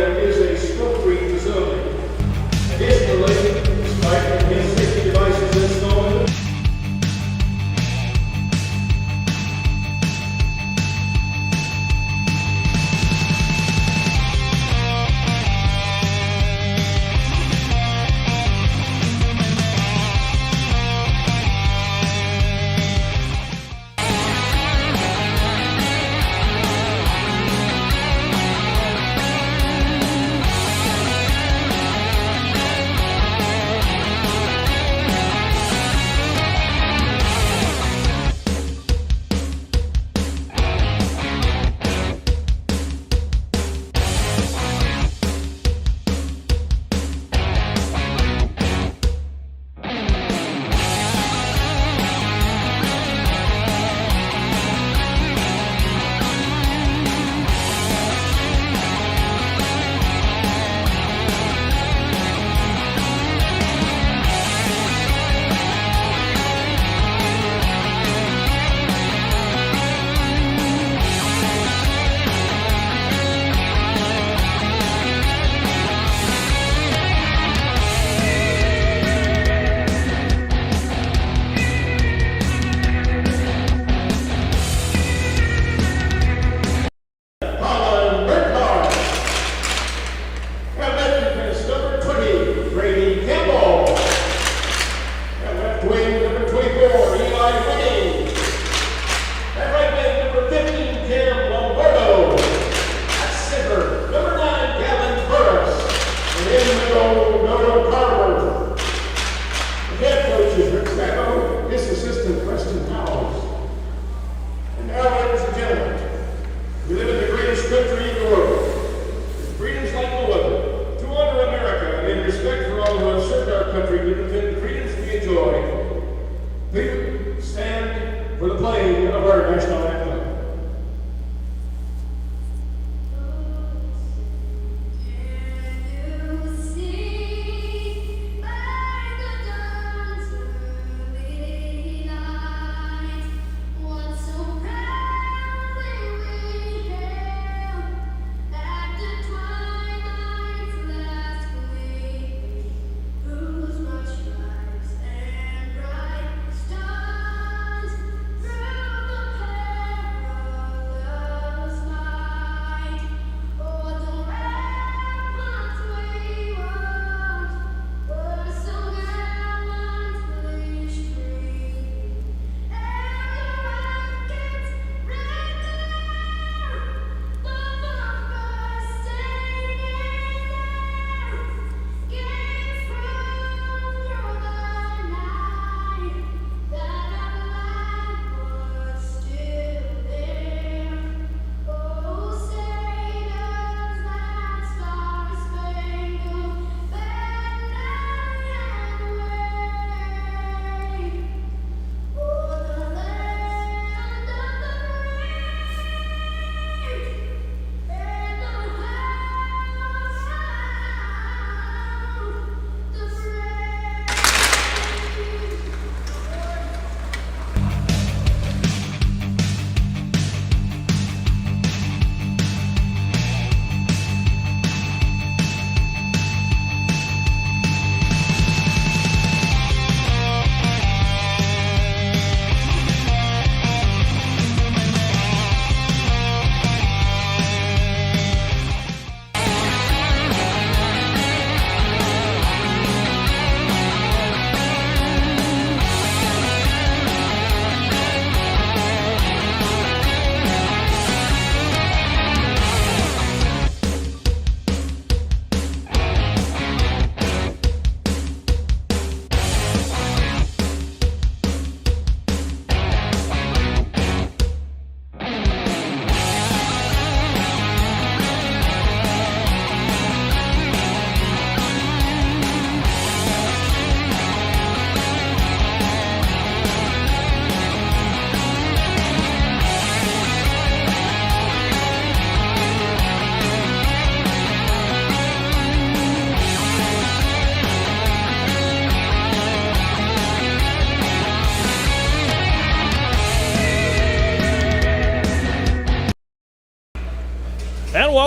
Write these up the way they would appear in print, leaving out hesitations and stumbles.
area is a smoke-free facility. Additionally, despite the safety devices installed,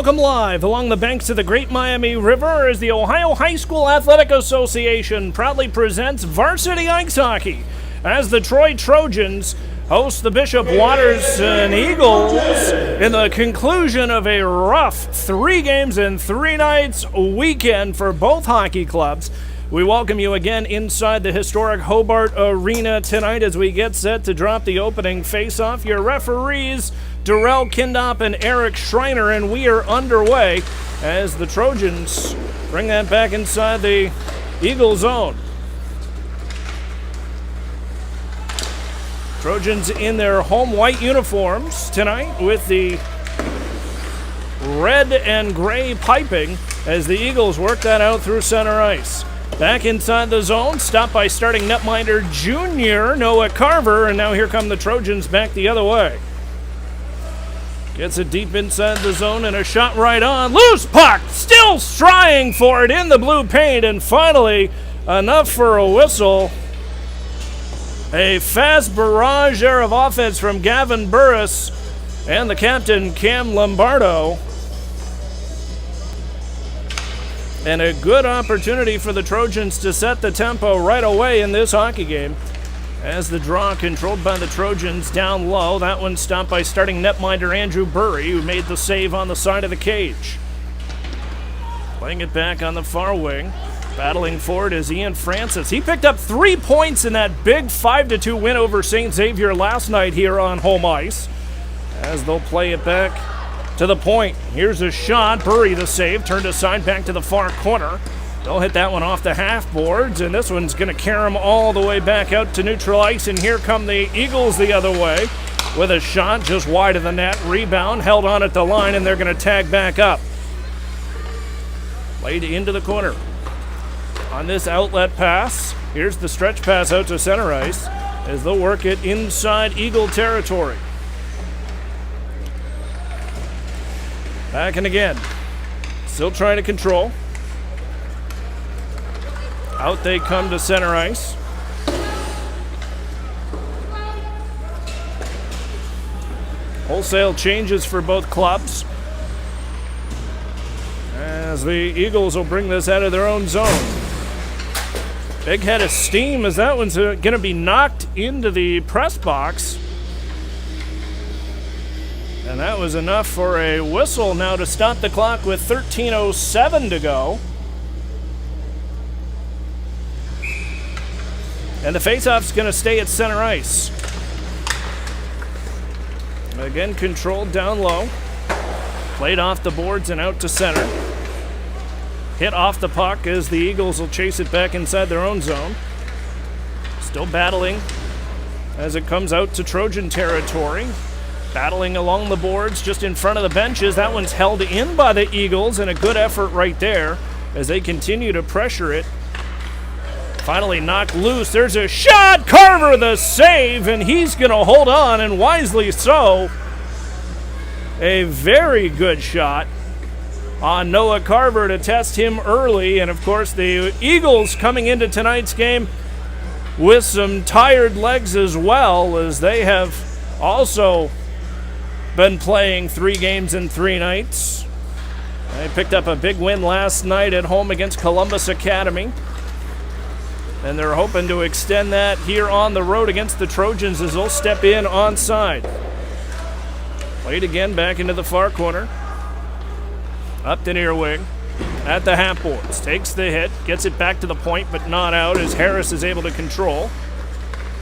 Welcome live along the banks of the Great Miami River as the Ohio High School Athletic Association proudly presents Varsity Ice Hockey as the Troy Trojans host the Bishop Watterson Eagles in the conclusion of a rough 3 games and 3 nights weekend for both hockey clubs. We welcome you again inside the historic Hobart Arena tonight as we get set to drop the opening face-off. Your referees, Darrell Kindop and Eric Schreiner, and we are underway as the Trojans bring that back inside the Eagle zone. Trojans in their home white uniforms tonight with the red and gray piping as the Eagles work that out through center ice. Back inside the zone, stopped by starting netminder junior Noah Carver, and now here come the Trojans back the other way. Gets it deep inside the zone and a shot right on. Loose puck, still trying for it in the blue paint, and finally enough for a whistle. A fast barrage there of offense from Gavin Burris and the captain Cam Lombardo. And a good opportunity for the Trojans to set the tempo right away in this hockey game. As the draw controlled by the Trojans down low. That one stopped by starting netminder Andrew Burry, who made the save on the side of the cage. Playing it back on the far wing. Battling forward is Ian Francis. He picked up 3 points in that big 5-2 win over St. Xavier last night here on home ice. As they'll play it back to the point. Here's a shot. Burry the save. Turned aside back to the far corner. They'll hit that one off the half boards, and this one's going to carry them all the way back out to neutral ice. And here come the Eagles the other way with a shot just wide of the net. Rebound held on at the line, and they're going to tag back up. Played into the corner. On this outlet pass, here's the stretch pass out to center ice as they'll work it inside Eagle territory. Back and again. Still trying to control. Out they come to center ice. Wholesale changes for both clubs as the Eagles will bring this out of their own zone. Big head of steam as that one's going to be knocked into the press box. And that was enough for a whistle now to stop the clock with 13:07 to go. And the faceoff's going to stay at center ice. Again, controlled down low. Played off the boards and out to center. Hit off the puck as the Eagles will chase it back inside their own zone. Still battling as it comes out to Trojan territory. Battling along the boards just in front of the benches. That one's held in by the Eagles, and a good effort right there as they continue to pressure it. Finally knocked loose. There's a shot. Carver the save, and he's going to hold on, and wisely so. A very good shot on Noah Carver to test him early. And, of course, the Eagles coming into tonight's game with some tired legs as well, as they have also been playing 3 games and 3 nights. They picked up a big win last night at home against Columbus Academy. And they're hoping to extend that here on the road against the Trojans as they'll step in onside. Played again back into the far corner. Up the near wing. At the half boards. Takes the hit. Gets it back to the point but not out as Harris is able to control.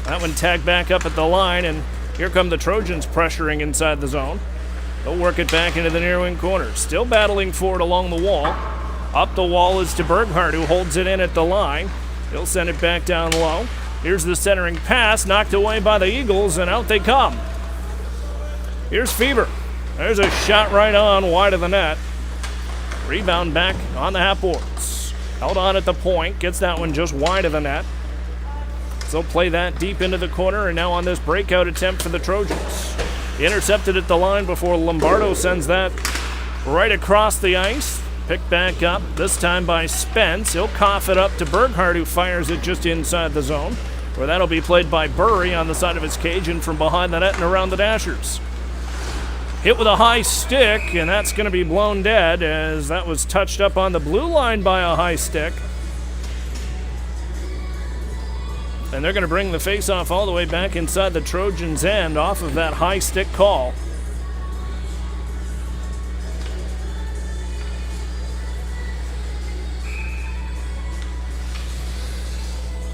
That one tagged back up at the line, and here come the Trojans pressuring inside the zone. They'll work it back into the near wing corner. Still battling for it along the wall. Up the wall is to Berghardt, who holds it in at the line. He'll send it back down low. Here's the centering pass, knocked away by the Eagles, and out they come. Here's Fever. There's a shot right on, wide of the net. Rebound back on the half boards. Held on at the point, gets that one just wide of the net. So they'll play that deep into the corner, and now on this breakout attempt for the Trojans. Intercepted at the line before Lombardo sends that right across the ice. Picked back up, this time by Spence. He'll cough it up to Berghardt, who fires it just inside the zone, where that'll be played by Burry on the side of his cage and from behind the net and around the Dashers. hit with a high stick, and that's going to be blown dead as that was touched up on the blue line by a high stick. And they're going to bring the faceoff all the way back inside the Trojans' end off of that high stick call.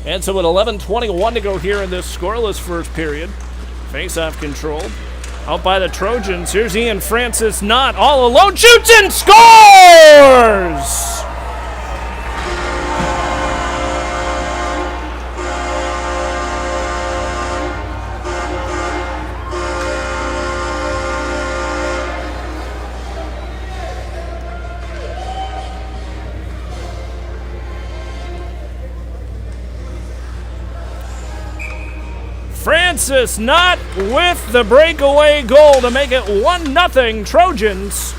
And so with 11:21 to go here in this scoreless first period, faceoff controlled. Out by the Trojans, here's Ian Francis, not all alone, shoots and scores! Francis not with the breakaway goal to make it 1-0 Trojans.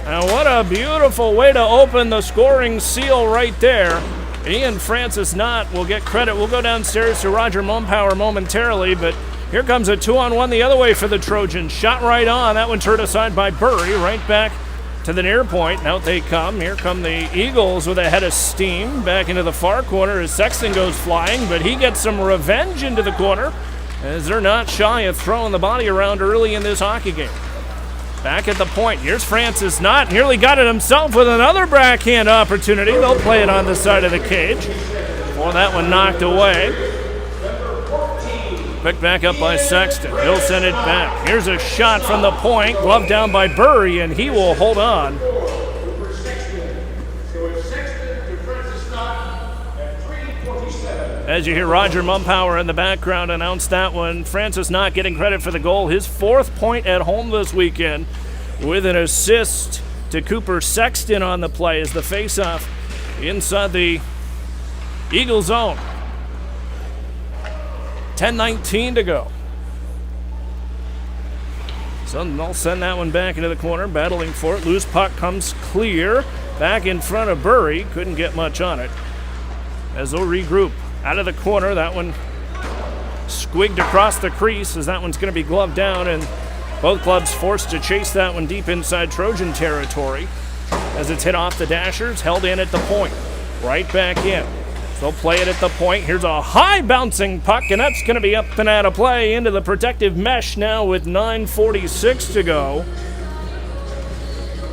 And what a beautiful way to open the scoring seal right there. Ian Francis not will get credit. We'll go downstairs to Roger Mumpower momentarily, but here comes a 2-on-1 the other way for the Trojans. Shot right on. That one turned aside by Burry. Right back to the near point, and out they come. Here come the Eagles with a head of steam back into the far corner as Sexton goes flying, but he gets some revenge into the corner as they're not shy of throwing the body around early in this hockey game. Back at the point, here's Francis Knott, nearly got it himself with another backhand opportunity. They'll play it on the side of the cage. Well, that one knocked away. Picked back up by Sexton. He'll send it back. Here's a shot from the point. Glove down by Burry, and he will hold on. As you hear Roger Mumpower in the background announce that one, Francis not getting credit for the goal. His 4th point at home this weekend with an assist to Cooper Sexton on the play as the faceoff inside the Eagle zone. 10:19 to go. So they'll send that one back into the corner, battling for it. Loose puck comes clear. Back in front of Burry. Couldn't get much on it. As they'll regroup. Out of the corner, that one squigged across the crease as that one's going to be gloved down, and both clubs forced to chase that one deep inside Trojan territory as it's hit off the dashers, held in at the point. Right back in. They'll play it at the point. Here's a high bouncing puck, and that's going to be up and out of play into the protective mesh now with 9:46 to go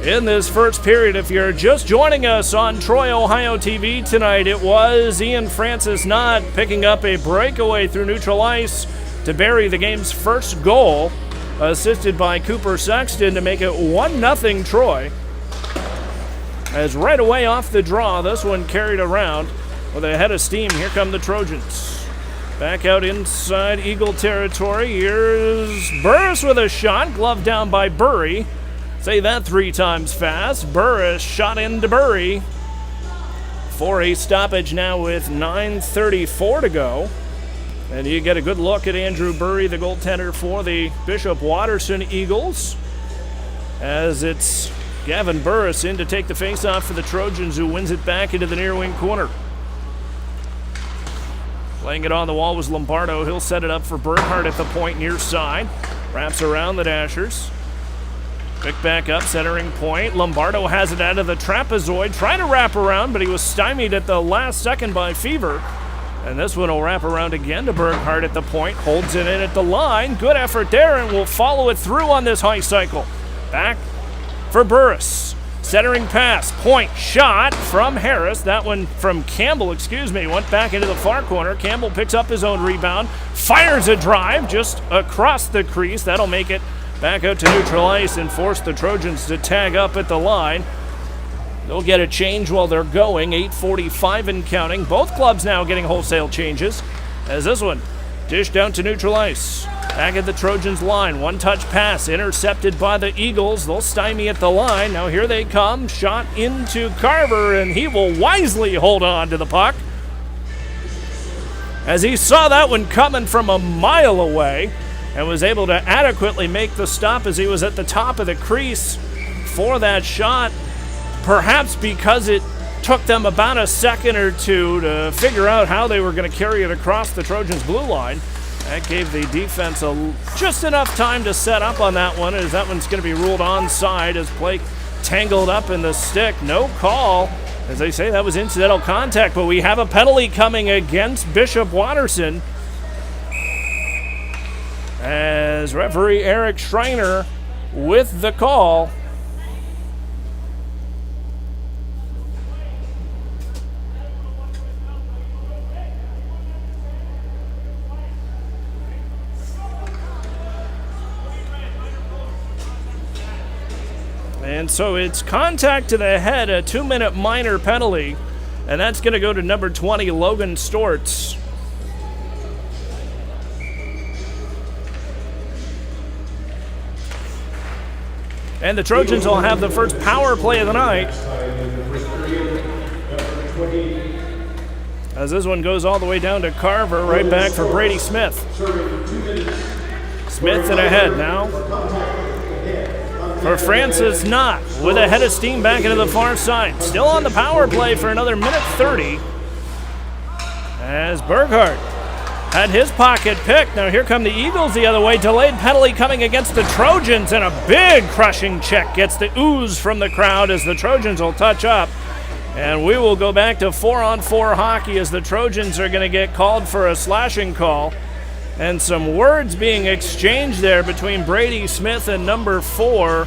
in this first period. If you're just joining us on Troy, Ohio TV tonight, it was Ian Francis not picking up a breakaway through neutral ice to bury the game's first goal, assisted by Cooper Sexton to make it 1-0 Troy. As right away off the draw, this one carried around. With a head of steam, here come the Trojans. Back out inside Eagle territory. Here's Burris with a shot, gloved down by Burry. Say that 3 times fast. Burris shot into Burry for a stoppage now with 9:34 to go. And you get a good look at Andrew Burry, the goaltender for the Bishop Watterson Eagles, as it's Gavin Burris in to take the faceoff for the Trojans, who wins it back into the near wing corner. Laying it on the wall was Lombardo. He'll set it up for Bernhardt at the point near side. Wraps around the Dashers. Pick back up, centering point. Lombardo has it out of the trapezoid. Trying to wrap around, but he was stymied at the last second by Fever. And this one will wrap around again to Bernhardt at the point. Holds it in at the line. Good effort there, and will follow it through on this high cycle. Back for Burris. Centering pass, point, shot from Harris. That one from Campbell, went back into the far corner. Campbell picks up his own rebound, fires a drive just across the crease. That'll make it back out to neutral ice and force the Trojans to tag up at the line. They'll get a change while they're going, 8:45 and counting. Both clubs now getting wholesale changes as this one dished down to neutral ice. Back at the Trojans line, one-touch pass intercepted by the Eagles. They'll stymie at the line. Now here they come. Shot into Carver, and he will wisely hold on to the puck as he saw that one coming from a mile away and was able to adequately make the stop as he was at the top of the crease for that shot, perhaps because it took them about a second or two to figure out how they were going to carry it across the Trojans' blue line. That gave the defense just enough time to set up on that one, as that one's going to be ruled onside as play tangled up in the stick. No call. As they say, that was incidental contact, but we have a penalty coming against Bishop Watterson, as referee Eric Schreiner with the call. And so it's contact to the head, a 2-minute minor penalty, and that's going to go to number 20, Logan Stortz. And the Trojans will have the first power play of the night, as this one goes all the way down to Carver, right back for Brady Smith. Smith in ahead now for Francis Knott, with a head of steam back into the far side. Still on the power play for another minute 30, as Berghardt had his pocket picked. Now here come the Eagles the other way. Delayed penalty coming against the Trojans, and a big crushing check gets the ooze from the crowd as the Trojans will touch up. And we will go back to 4-on-4 hockey, as the Trojans are going to get called for a slashing call. And some words being exchanged there between Brady Smith and number 4,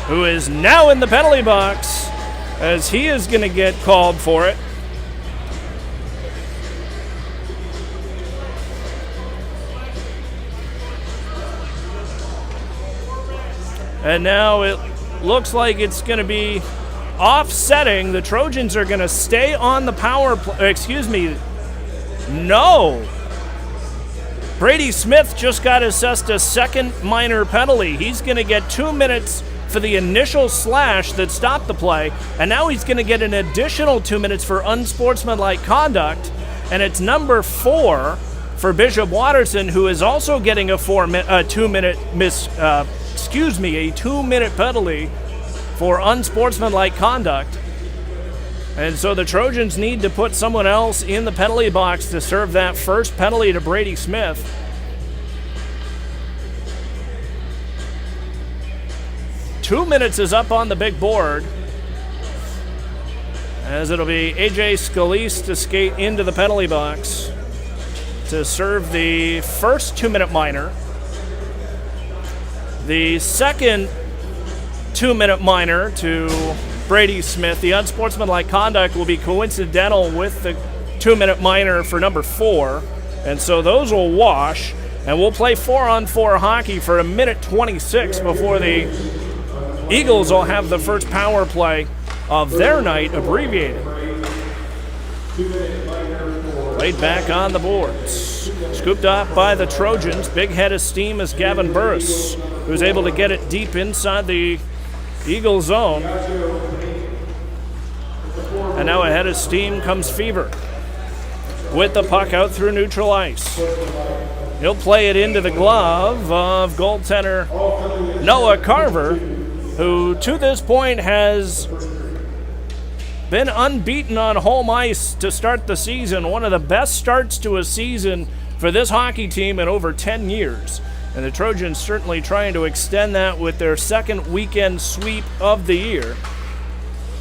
who is now in the penalty box, as he is going to get called for it. And now it looks like it's going to be offsetting. The Trojans are going to stay on the power play. Excuse me. No. Brady Smith just got assessed a second minor penalty. He's going to get 2 minutes for the initial slash that stopped the play, and now he's going to get an additional 2 minutes for unsportsmanlike conduct. And it's number 4 for Bishop Watterson, who is also getting a 2-minute a 2-minute penalty for unsportsmanlike conduct. And so the Trojans need to put someone else in the penalty box to serve that first penalty to Brady Smith. Two minutes is up on the big board, as it'll be AJ Scalise to skate into the penalty box to serve the first 2-minute minor. The second 2-minute minor to Brady Smith, the unsportsmanlike conduct, will be coincidental with the 2-minute minor for number 4. And so those will wash, and we'll play 4-on-4 hockey for a minute 26 before the Eagles will have the first power play of their night abbreviated. Laid back on the boards. Scooped up by the Trojans. Big head of steam is Gavin Burris, who's able to get it deep inside the Eagle zone. And now ahead of steam comes Fever with the puck out through neutral ice. He'll play it into the glove of goaltender Noah Carver, who to this point has been unbeaten on home ice to start the season. One of the best starts to a season for this hockey team in over 10 years. And the Trojans certainly trying to extend that with their second weekend sweep of the year.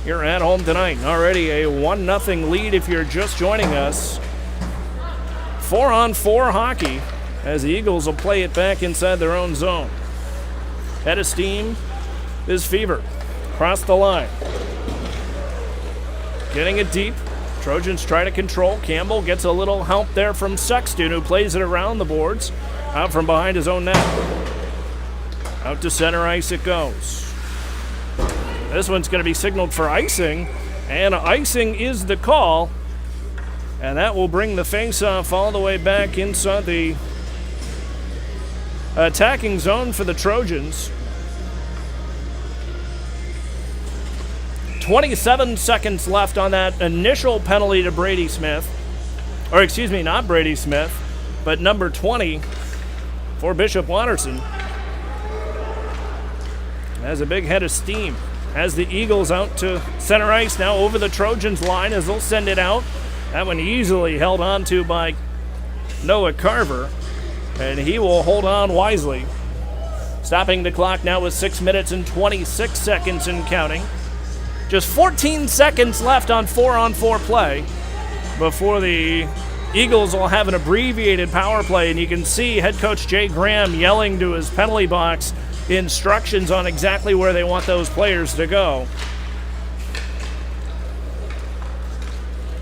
You're at home tonight. Already a 1-0 lead if you're just joining us. 4-on-4 hockey, as the Eagles will play it back inside their own zone. Head of steam is Fever. Across the line. Getting it deep. Trojans try to control. Campbell gets a little help there from Sexton, who plays it around the boards. Out from behind his own net. Out to center ice it goes. This one's going to be signaled for icing, and icing is the call. And that will bring the face-off all the way back inside the attacking zone for the Trojans. 27 seconds left on that initial penalty to Brady Smith. Or excuse me, not Brady Smith, but number 20 for Bishop Watterson. Has a big head of steam. Has the Eagles out to center ice now over the Trojans line as they'll send it out. That one easily held on to by Noah Carver, and he will hold on wisely. Stopping the clock now with 6 minutes and 26 seconds and counting. Just 14 seconds left on 4-on-4 play before the Eagles will have an abbreviated power play, and you can see head coach Jay Graham yelling to his penalty box instructions on exactly where they want those players to go.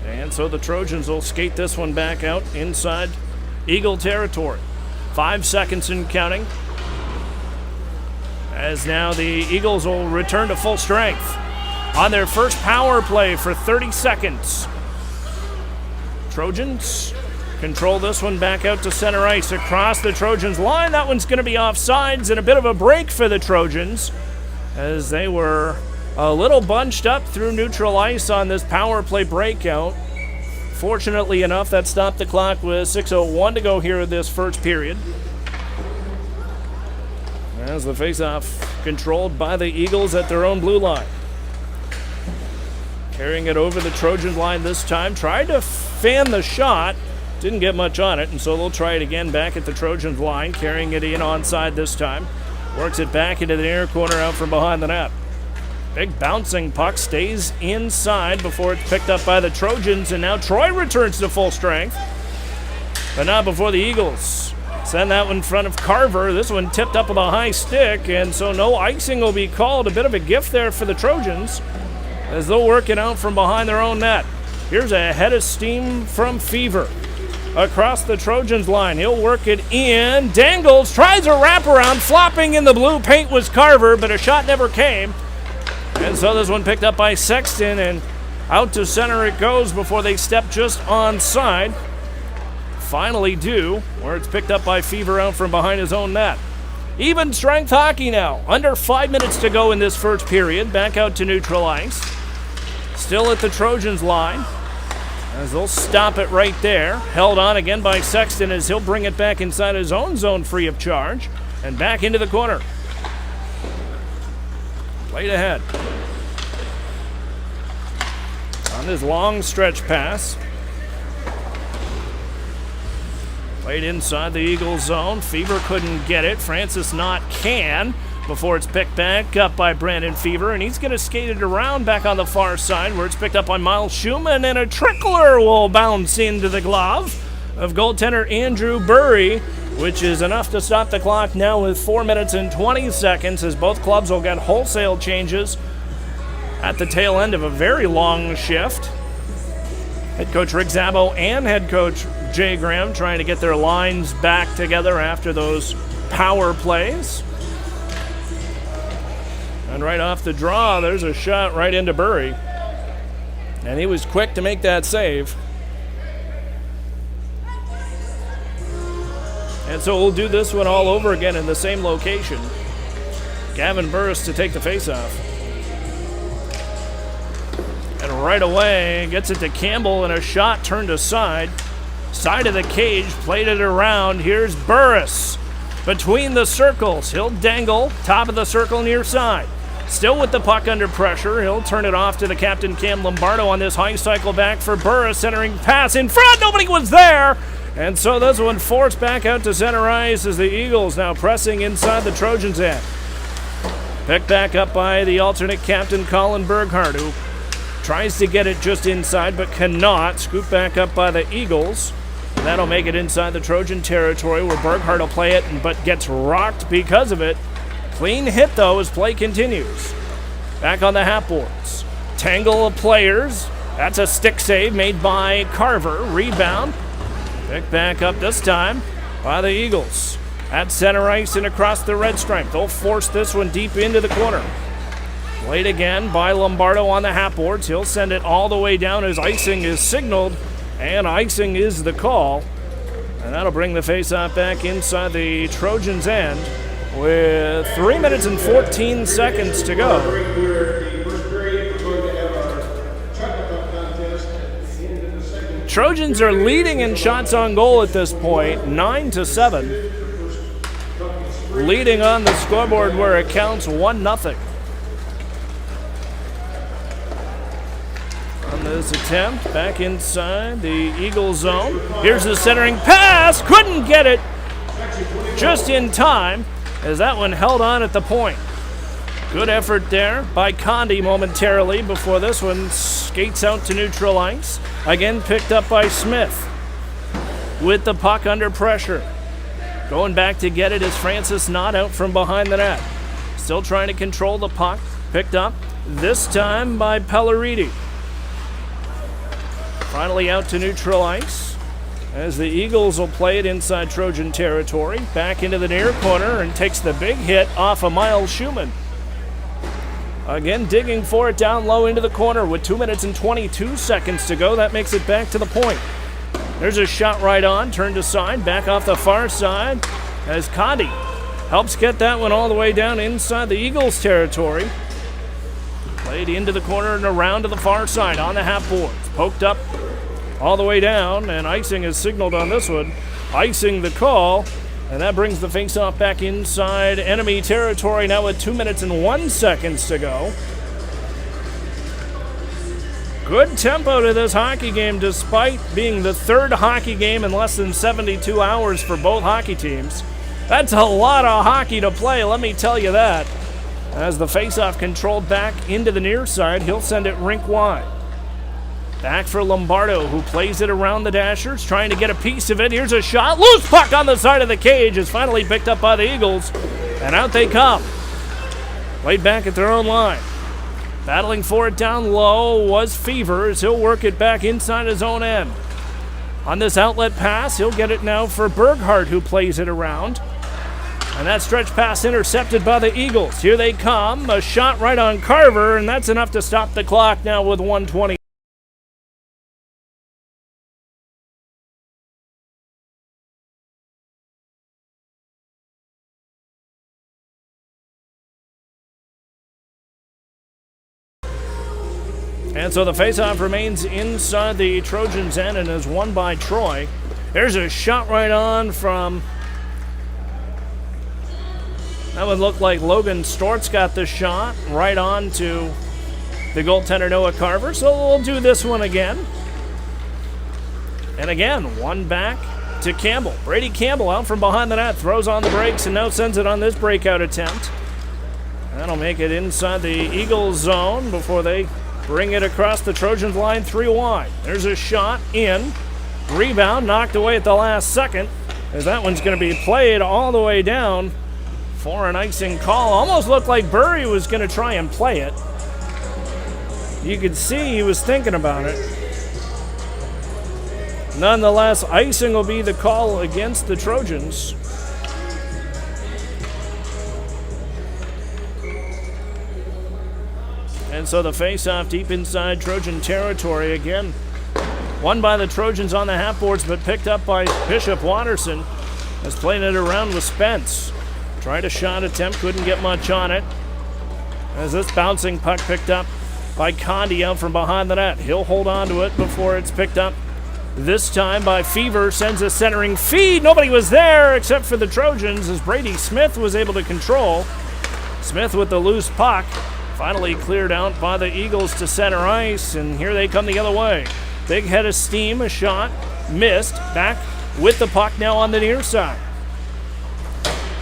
And so the Trojans will skate this one back out inside Eagle territory. 5 seconds and counting. As now the Eagles will return to full strength on their first power play for 30 seconds. Trojans control this one back out to center ice across the Trojans line. That one's going to be offsides, and a bit of a break for the Trojans as they were a little bunched up through neutral ice on this power play breakout. Fortunately enough, that stopped the clock with 6:01 to go here in this first period. As the faceoff controlled by the Eagles at their own blue line. Carrying it over the Trojan line this time. Tried to fan the shot. Didn't get much on it, and so they'll try it again back at the Trojans line. Carrying it in onside this time. Works it back into the near corner out from behind the net. Big bouncing puck stays inside before it's picked up by the Trojans, and now Troy returns to full strength. But not before the Eagles send that one in front of Carver. This one tipped up with a high stick, and so no icing will be called. A bit of a gift there for the Trojans as they'll work it out from behind their own net. Here's a head of steam from Fever across the Trojans line. He'll work it in. Dangles, tries a wraparound. Flopping in the blue paint was Carver, but a shot never came. And so this one picked up by Sexton, and out to center it goes before they step just onside. Finally do, where it's picked up by Fever out from behind his own net. Even strength hockey now. Under 5 minutes to go in this first period. Back out to neutral ice. Still at the Trojans line, as they'll stop it right there. Held on again by Sexton as he'll bring it back inside his own zone free of charge. And back into the corner. Played ahead. On this long stretch pass. Played inside the Eagles zone. Fever couldn't get it. Francis Knott can before it's picked back up by Brandon Fever, and he's going to skate it around back on the far side where it's picked up by Miles Schumann, and a trickler will bounce into the glove of goaltender Andrew Burry, which is enough to stop the clock now with 4 minutes and 20 seconds as both clubs will get wholesale changes at the tail end of a very long shift. Head coach Rick Szabo and head coach Jay Graham trying to get their lines back together after those power plays. And right off the draw, there's a shot right into Burry. And he was quick to make that save. And so we'll do this one all over again in the same location. Gavin Burris to take the faceoff. And right away, gets it to Campbell, and a shot turned aside. Side of the cage, played it around. Here's Burris. Between the circles, he'll dangle, top of the circle near side. Still with the puck under pressure, he'll turn it off to the captain Cam Lombardo on this high cycle back for Burris. Centering pass in front, nobody was there! And so this one forced back out to center ice as the Eagles now pressing inside the Trojans' end. Picked back up by the alternate captain Colin Berghardt, who tries to get it just inside but cannot. Scooped back up by the Eagles. That'll make it inside the Trojan territory where Berghardt will play it but gets rocked because of it. Clean hit though as play continues. Back on the half boards. Tangle of players. That's a stick save made by Carver. Rebound. Picked back up this time by the Eagles. At center ice and across the red stripe. They'll force this one deep into the corner. Played again by Lombardo on the half boards. He'll send it all the way down as icing is signaled. And icing is the call. And that'll bring the faceoff back inside the Trojans' end with 3 minutes and 14 seconds to go. Trojans are leading in shots on goal at this point, 9-7. Leading on the scoreboard where it counts 1-0. On on this attempt. Back inside the Eagle zone. Here's the centering pass. Couldn't get it just in time as that one held on at the point. Good effort there by Condi momentarily before this one skates out to neutral ice. Again picked up by Smith with the puck under pressure. Going back to get it is Francis Knott out from behind the net. Still trying to control the puck. Picked up this time by Pelleriti. Finally out to neutral ice as the Eagles will play it inside Trojan territory. Back into the near corner and takes the big hit off of Miles Schumann. Again, digging for it down low into the corner with 2 minutes and 22 seconds to go. That makes it back to the point. There's a shot right on, turned aside, back off the far side as Condi helps get that one all the way down inside the Eagles' territory. Played into the corner and around to the far side on the half boards. Poked up all the way down, and icing is signaled on this one. Icing the call. And that brings the faceoff back inside enemy territory now with 2 minutes and 1 second to go. Good tempo to this hockey game despite being the third hockey game in less than 72 hours for both hockey teams. That's a lot of hockey to play, let me tell you that. As the faceoff controlled back into the near side, he'll send it rink wide. Back for Lombardo, who plays it around the Dashers, trying to get a piece of it. Here's a shot. Loose puck on the side of the cage is finally picked up by the Eagles, and out they come. Played back at their own line. Battling for it down low was Fever as he'll work it back inside his own end. On this outlet pass, he'll get it now for Berghardt, who plays it around. And that stretch pass intercepted by the Eagles. Here they come. A shot right on Carver, and that's enough to stop the clock now with 1:20. And so the faceoff remains inside the Trojans' end and is won by Troy. There's a shot right on from... That would look like Logan Stortz got the shot right on to the goaltender Noah Carver. So we'll do this one again. And again, one back to Campbell. Brady Campbell out from behind the net, throws on the brakes and now sends it on this breakout attempt. That'll make it inside the Eagles zone before they bring it across the Trojans line 3 wide. There's a shot in. Rebound knocked away at the last second as that one's going to be played all the way down for an icing call. Almost looked like Burry was going to try and play it. You could see he was thinking about it. Nonetheless, icing will be the call against the Trojans. And so the face-off deep inside Trojan territory again. Won by the Trojans on the half boards, but picked up by Bishop Watterson as playing it around with Spence. Tried a shot attempt, couldn't get much on it. As this bouncing puck picked up by Condi out from behind the net. He'll hold on to it before it's picked up. This time by Fever, sends a centering feed. Nobody was there except for the Trojans as Brady Smith was able to control. Smith with the loose puck. Finally cleared out by the Eagles to center ice, and here they come the other way. Big head of steam, a shot, missed. Back with the puck now on the near side.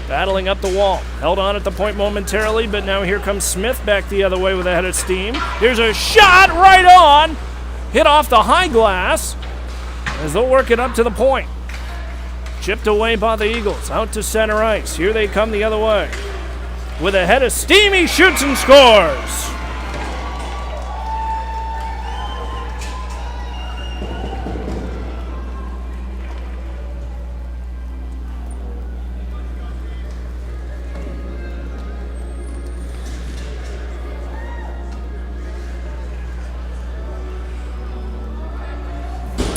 Battling up the wall. Held on at the point momentarily, but now here comes Smith back the other way with a head of steam. Here's a shot right on. Hit off the high glass as they'll work it up to the point. Chipped away by the Eagles. Out to center ice. Here they come the other way. With a head of steam, he shoots and scores.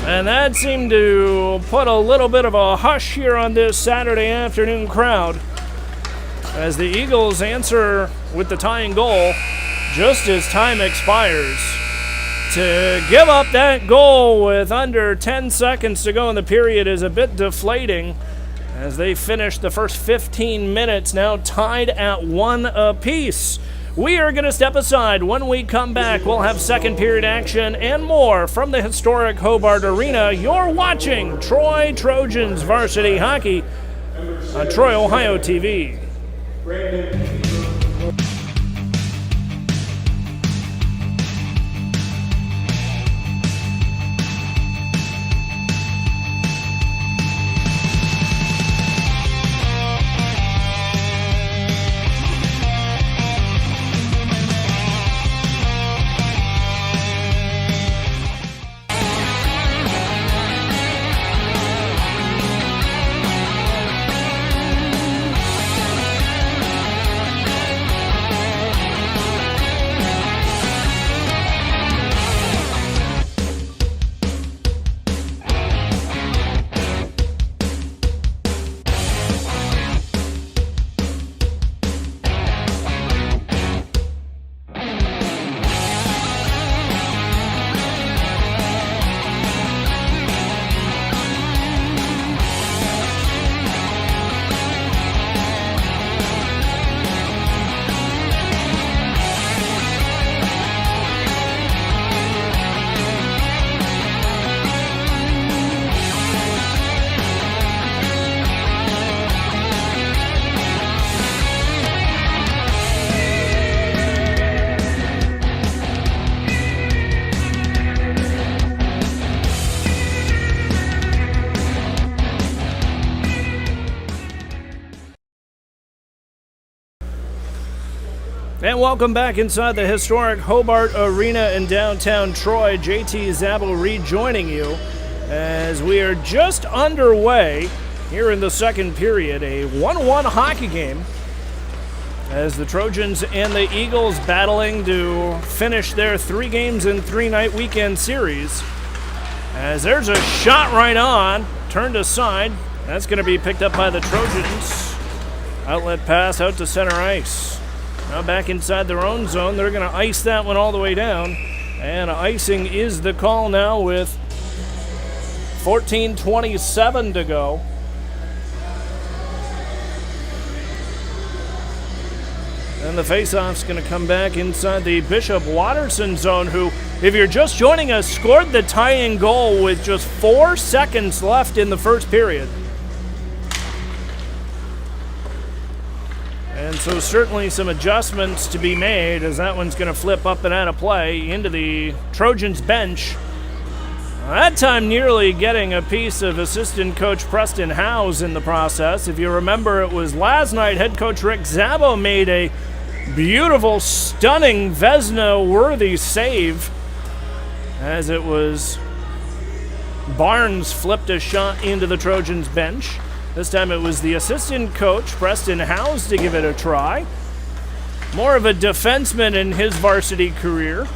And that seemed to put a little bit of a hush here on this Saturday afternoon crowd as the Eagles answer with the tying goal just as time expires. To give up that goal with under 10 seconds to go in the period is a bit deflating as they finish the first 15 minutes now tied at 1 apiece. We are going to step aside. When we come back, we'll have second period action and more from the historic Hobart Arena. You're watching Troy Trojans Varsity Hockey on Troy, Ohio TV. And welcome back inside the historic Hobart Arena in downtown Troy. JT Zabel rejoining you as we are just underway here in the second period. A 1-1 hockey game as the Trojans and the Eagles battling to finish their 3 games in 3-night weekend series. As there's a shot right on, turned aside. That's going to be picked up by the Trojans. Outlet pass out to center ice. Now back inside their own zone. They're going to ice that one all the way down. And icing is the call now with 14:27 to go. And the faceoff's going to come back inside the Bishop Watterson zone, who, if you're just joining us, scored the tying goal with just 4 seconds left in the first period. And so certainly some adjustments to be made as that one's going to flip up and out of play into the Trojans bench. That time nearly getting a piece of assistant coach Preston Howes in the process. If you remember, it was last night head coach Rick Szabo made a beautiful, stunning Vezina-worthy save as it was Barnes flipped a shot into the Trojans bench. This time it was the assistant coach, Preston Howes, to give it a try. More of a defenseman in his varsity career.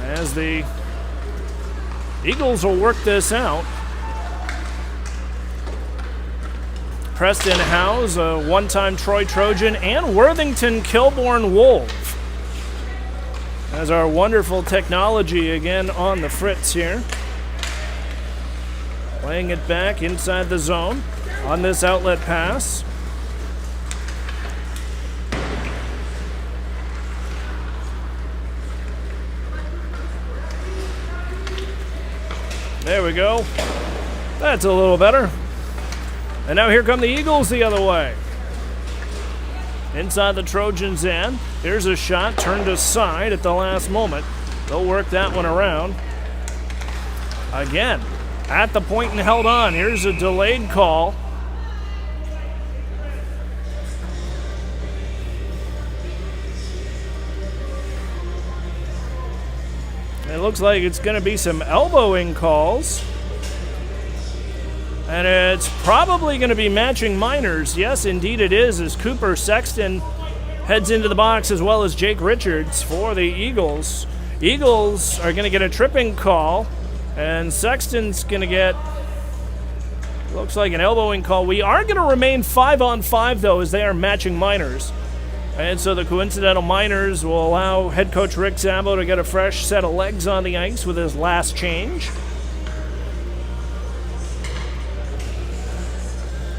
As the Eagles will work this out. Preston Howes, a one-time Troy Trojan and Worthington Kilbourne Wolf. As our wonderful technology again on the fritz here. Playing it back inside the zone on this outlet pass. There we go. That's a little better. And now here come the Eagles the other way. Inside the Trojans end. Here's a shot turned aside at the last moment. They'll work that one around. Again. At the point and held on. Here's a delayed call. It looks like it's going to be some elbowing calls. And it's probably going to be matching minors. Yes, indeed it is, as Cooper Sexton heads into the box as well as Jake Richards for the Eagles. Eagles are going to get a tripping call. And Sexton's going to get, looks like, an elbowing call. We are going to remain 5-on-5, though, as they are matching minors. And so the coincidental minors will allow head coach Rick Szabo to get a fresh set of legs on the ice with his last change.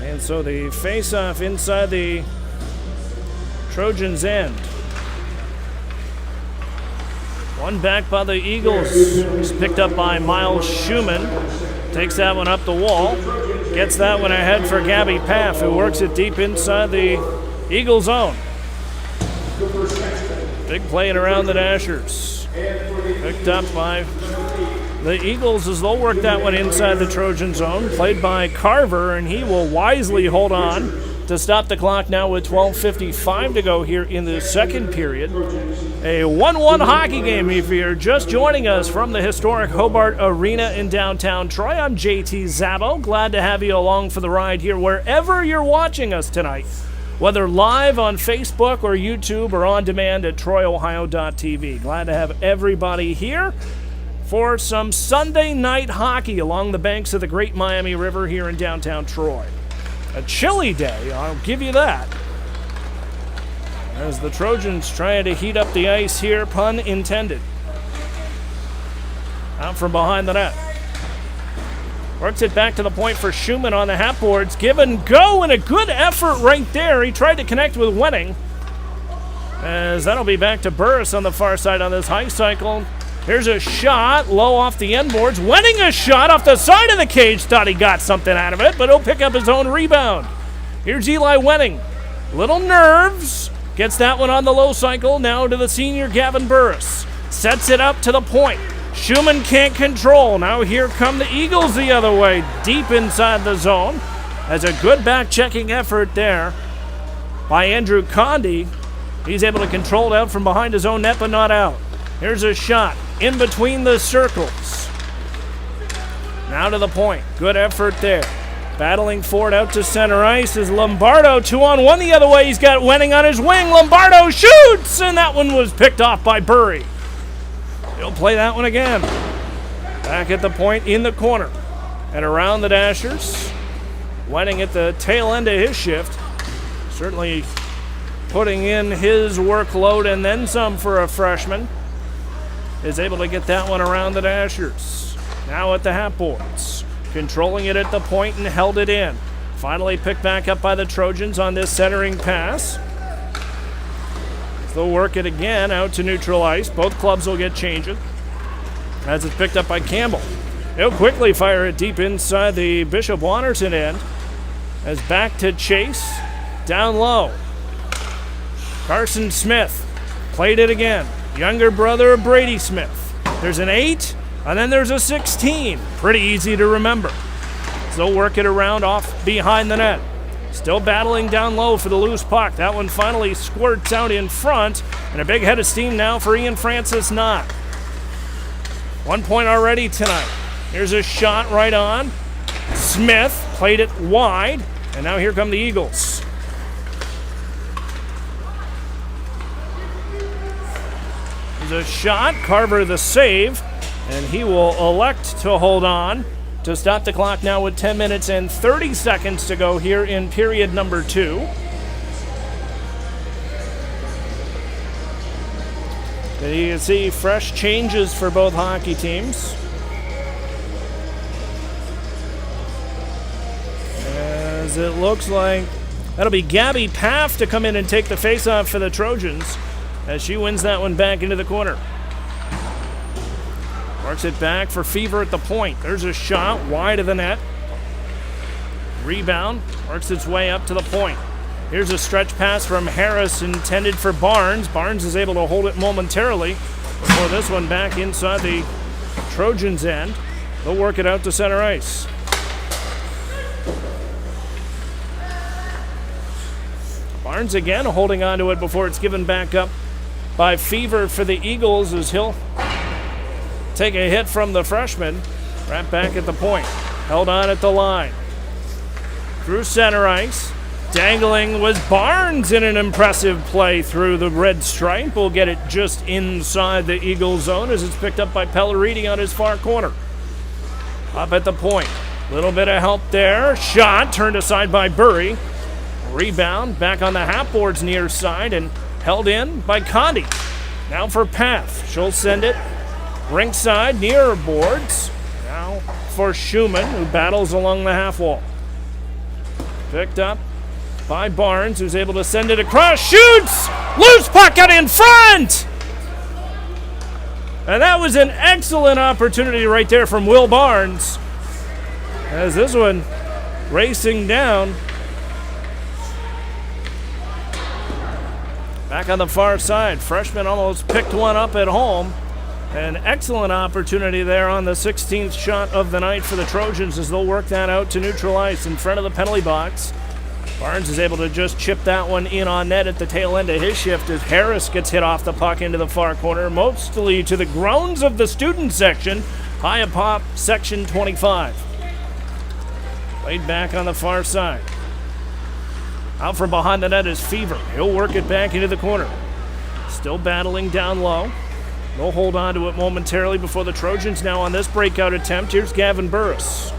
And so the face-off inside the Trojans end. One back by the Eagles. It's picked up by Miles Schumann. Takes that one up the wall. Gets that one ahead for Gabby Paff, who works it deep inside the Eagle zone. Big play around the Dashers. Picked up by the Eagles as they'll work that one inside the Trojan zone. Played by Carver, and he will wisely hold on to stop the clock now with 12:55 to go here in the second period. A 1-1 hockey game if you're just joining us from the historic Hobart Arena in downtown Troy. I'm JT Zabo. Glad to have you along for the ride here wherever you're watching us tonight, whether live on Facebook or YouTube or on demand at troyohio.tv. Glad to have everybody here for some Sunday night hockey along the banks of the Great Miami River here in downtown Troy. A chilly day, I'll give you that. As the Trojans trying to heat up the ice here, pun intended. Out from behind the net. Works it back to the point for Schumann on the half boards. Give and go, and a good effort right there. He tried to connect with Wenning. As that'll be back to Burris on the far side on this high cycle. Here's a shot, low off the end boards. Winning a shot off the side of the cage. Thought he got something out of it, but he'll pick up his own rebound. Here's Eli Wenning. Little nerves. Gets that one on the low cycle. Now to the senior Gavin Burris. Sets it up to the point. Schumann can't control. Now here come the Eagles the other way. Deep inside the zone. As a good back-checking effort there by Andrew Condi. He's able to control it out from behind his own net, but not out. Here's a shot in between the circles. Now to the point. Good effort there. Battling for it out to center ice is Lombardo. 2-on-1 the other way. He's got Wenning on his wing. Lombardo shoots, and that one was picked off by Burry. He'll play that one again. Back at the point in the corner. And around the Dashers. Wenning at the tail end of his shift. Certainly putting in his workload and then some for a freshman. Is able to get that one around the Dashers. Now at the half boards. Controlling it at the point and held it in. Finally picked back up by the Trojans on this centering pass. They'll work it again out to neutral ice. Both clubs will get changes. As it's picked up by Campbell. He'll quickly fire it deep inside the Bishop Watterson end. As back to Chase. Down low. Carson Smith played it again. Younger brother of Brady Smith. There's an 8, and then there's a 16. Pretty easy to remember. So they'll work it around off behind the net. Still battling down low for the loose puck. That one finally squirts out in front, and a big head of steam now for Ian Francis Knott. 1 point already tonight. Here's a shot right on. Smith played it wide, and now here come the Eagles. There's a shot, Carver the save, and he will elect to hold on to stop the clock now with 10 minutes and 30 seconds to go here in period number 2. And you can see fresh changes for both hockey teams. As it looks like that'll be Gabby Paff to come in and take the faceoff for the Trojans as she wins that one back into the corner. Works it back for Fever at the point. There's a shot wide of the net. Rebound. Works its way up to the point. Here's a stretch pass from Harris intended for Barnes. Barnes is able to hold it momentarily before this one back inside the Trojans' end. They'll work it out to center ice. Barnes again holding on to it before it's given back up by Fever for the Eagles as he'll take a hit from the freshman. Right back at the point. Held on at the line. Through center ice. Dangling was Barnes in an impressive play through the red stripe. Will get it just inside the Eagle zone as it's picked up by Pelleriti on his far corner. Up at the point. Little bit of help there. Shot turned aside by Burry. Rebound back on the half boards near side and held in by Condi. Now for Paff. She'll send it ringside near boards. Now for Schumann, who battles along the half wall. Picked up by Barnes, who's able to send it across, shoots! Loose puck out in front! And that was an excellent opportunity right there from Will Barnes. As this one racing down. Back on the far side, freshman almost picked one up at home. An excellent opportunity there on the 16th shot of the night for the Trojans as they'll work that out to neutral ice in front of the penalty box. Barnes is able to just chip that one in on net at the tail end of his shift as Harris gets hit off the puck into the far corner, mostly to the groans of the student section, high a pop, section 25. Played back on the far side. Out from behind the net is Fever. He'll work it back into the corner. Still battling down low. They'll hold on to it momentarily before the Trojans now on this breakout attempt. Here's Gavin Burris.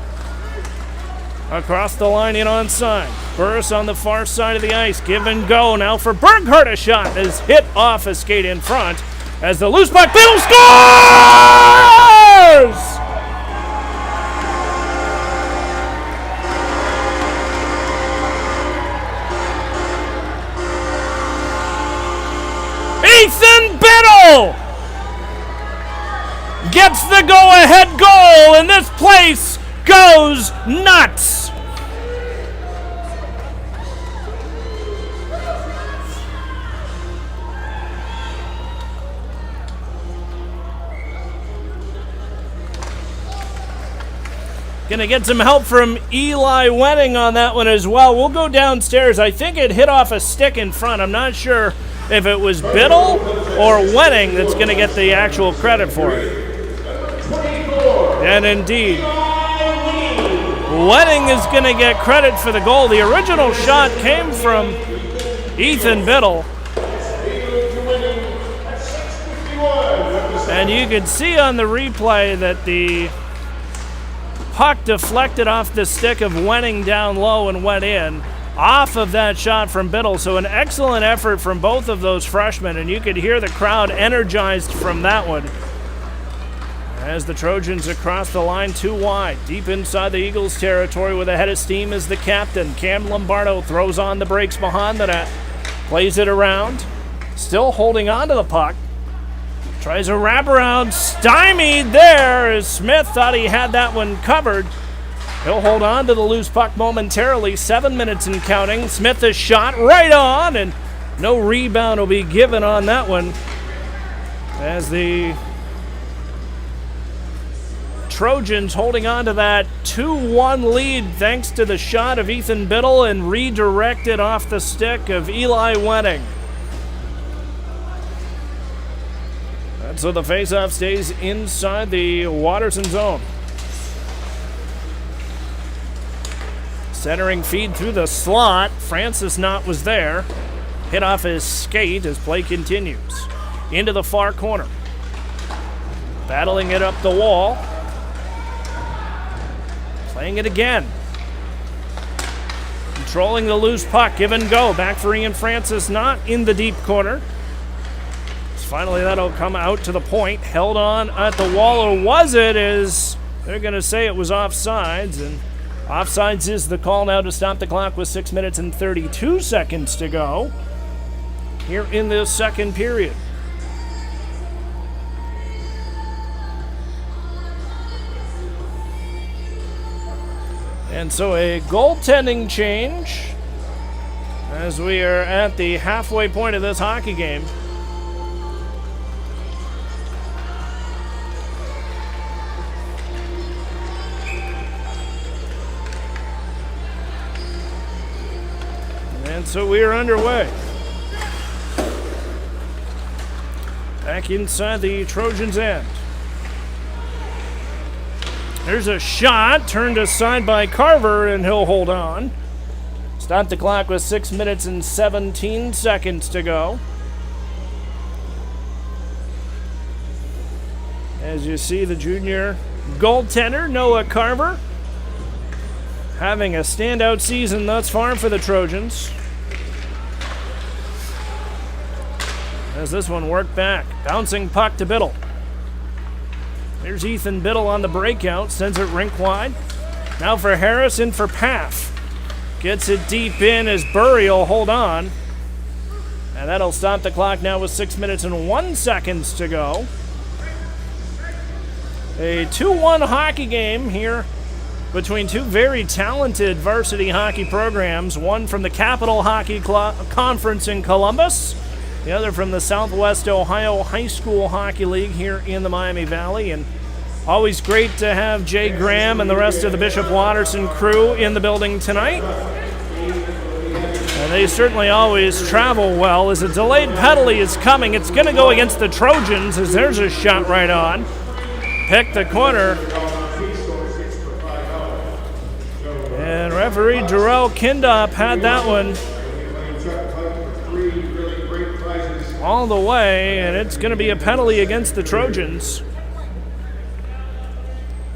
Across the line in onside. Burris on the far side of the ice. Give and go now for Berghardt. A shot is hit off a skate in front as the loose puck. Biddle scores! Ethan Biddle gets the go-ahead goal, and this place goes nuts. Gonna get some help from Eli Wenning on that one as well. We'll go downstairs. I think it hit off a stick in front. I'm not sure if it was Biddle or Wenning that's going to get the actual credit for it. And indeed, Wenning is going to get credit for the goal. The original shot came from Ethan Biddle. And you can see on the replay that the puck deflected off the stick of Wenning down low and went in. Off of that shot from Biddle. So an excellent effort from both of those freshmen, and you could hear the crowd energized from that one. As the Trojans across the line, too wide, deep inside the Eagles' territory with a head of steam is the captain. Cam Lombardo throws on the brakes behind the net, plays it around, still holding on to the puck. Tries a wraparound, stymied there as Smith thought he had that one covered. He'll hold on to the loose puck momentarily. 7 minutes and counting. Smith is shot right on, and no rebound will be given on that one. As the Trojans holding on to that 2-1 lead thanks to the shot of Ethan Biddle and redirected off the stick of Eli Wenning. And so the faceoff stays inside the Watterson zone. Centering feed through the slot. Francis Knott was there. Hit off his skate as play continues. Into the far corner. Battling it up the wall. Playing it again. Controlling the loose puck. Give and go. Back for Ian Francis Knott in the deep corner. Finally, that'll come out to the point. Held on at the wall, or was it? As they're going to say it was offsides, and offsides is the call now to stop the clock with 6 minutes and 32 seconds to go here in this second period. And so a goaltending change as we are at the halfway point of this hockey game. And so we are underway. Back inside the Trojans' end. There's a shot turned aside by Carver, and he'll hold on. Stop the clock with 6 minutes and 17 seconds to go. As you see, the junior goaltender, Noah Carver, having a standout season thus far for the Trojans. As this one worked back, bouncing puck to Biddle. There's Ethan Biddle on the breakout, sends it rink wide. Now for Harris, in for Paff. Gets it deep in as Burry will hold on. And that'll stop the clock now with 6 minutes and 1 second to go. A 2-1 hockey game here between two very talented varsity hockey programs. One from the Capital Hockey Conference in Columbus. The other from the Southwest Ohio High School Hockey League here in the Miami Valley. And always great to have Jay Graham and the rest of the Bishop Watterson crew in the building tonight. And they certainly always travel well. As a delayed penalty is coming, it's going to go against the Trojans as there's a shot right on. Pick the corner. And referee Darrell Kindop had that one all the way, and it's going to be a penalty against the Trojans.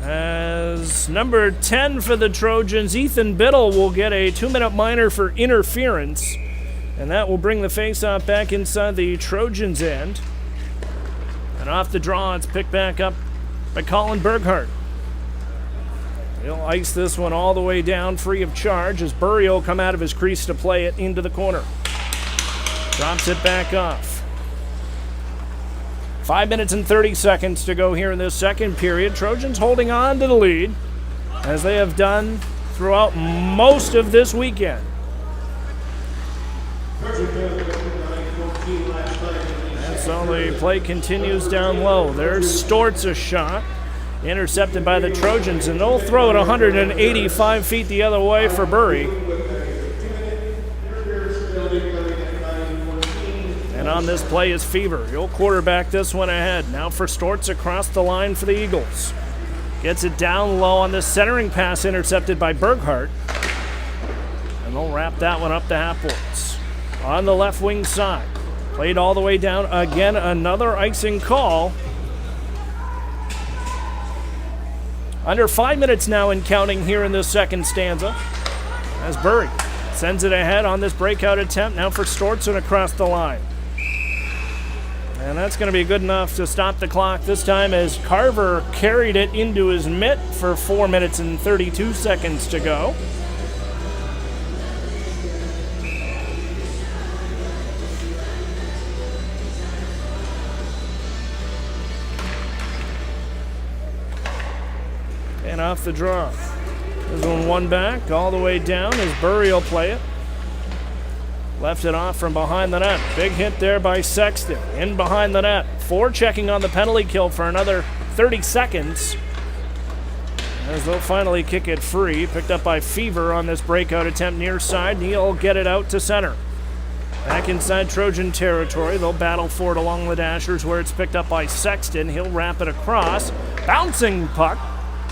As number 10 for the Trojans, Ethan Biddle, will get a 2-minute minor for interference, and that will bring the faceoff back inside the Trojans' end. And off the draw, it's picked back up by Colin Berghardt. He'll ice this one all the way down free of charge as Burry will come out of his crease to play it into the corner. Drops it back off. 5 minutes and 30 seconds to go here in this second period. Trojans holding on to the lead, as they have done throughout most of this weekend. And so the play continues down low. There's Stort's a shot, intercepted by the Trojans, and they'll throw it 185 feet the other way for Burry. And on this play is Fever. He'll quarterback this one ahead. Now for Stortz across the line for the Eagles. Gets it down low on this centering pass, intercepted by Berghardt. And they'll wrap that one up the half-boards. On the left wing side. Played all the way down. Again, another icing call. Under 5 minutes now and counting here in this second stanza. As Burry sends it ahead on this breakout attempt. Now for Stortson across the line. And that's going to be good enough to stop the clock this time, as Carver carried it into his mitt for 4 minutes and 32 seconds to go. And off the draw. There's one back all the way down as Burry will play it. Left it off from behind the net. Big hit there by Sexton. In behind the net. Forechecking on the penalty kill for another 30 seconds. As they'll finally kick it free. Picked up by Fever on this breakout attempt near side. He'll get it out to center. Back inside Trojan territory. They'll battle for it along the dashers where it's picked up by Sexton. He'll wrap it across. Bouncing puck.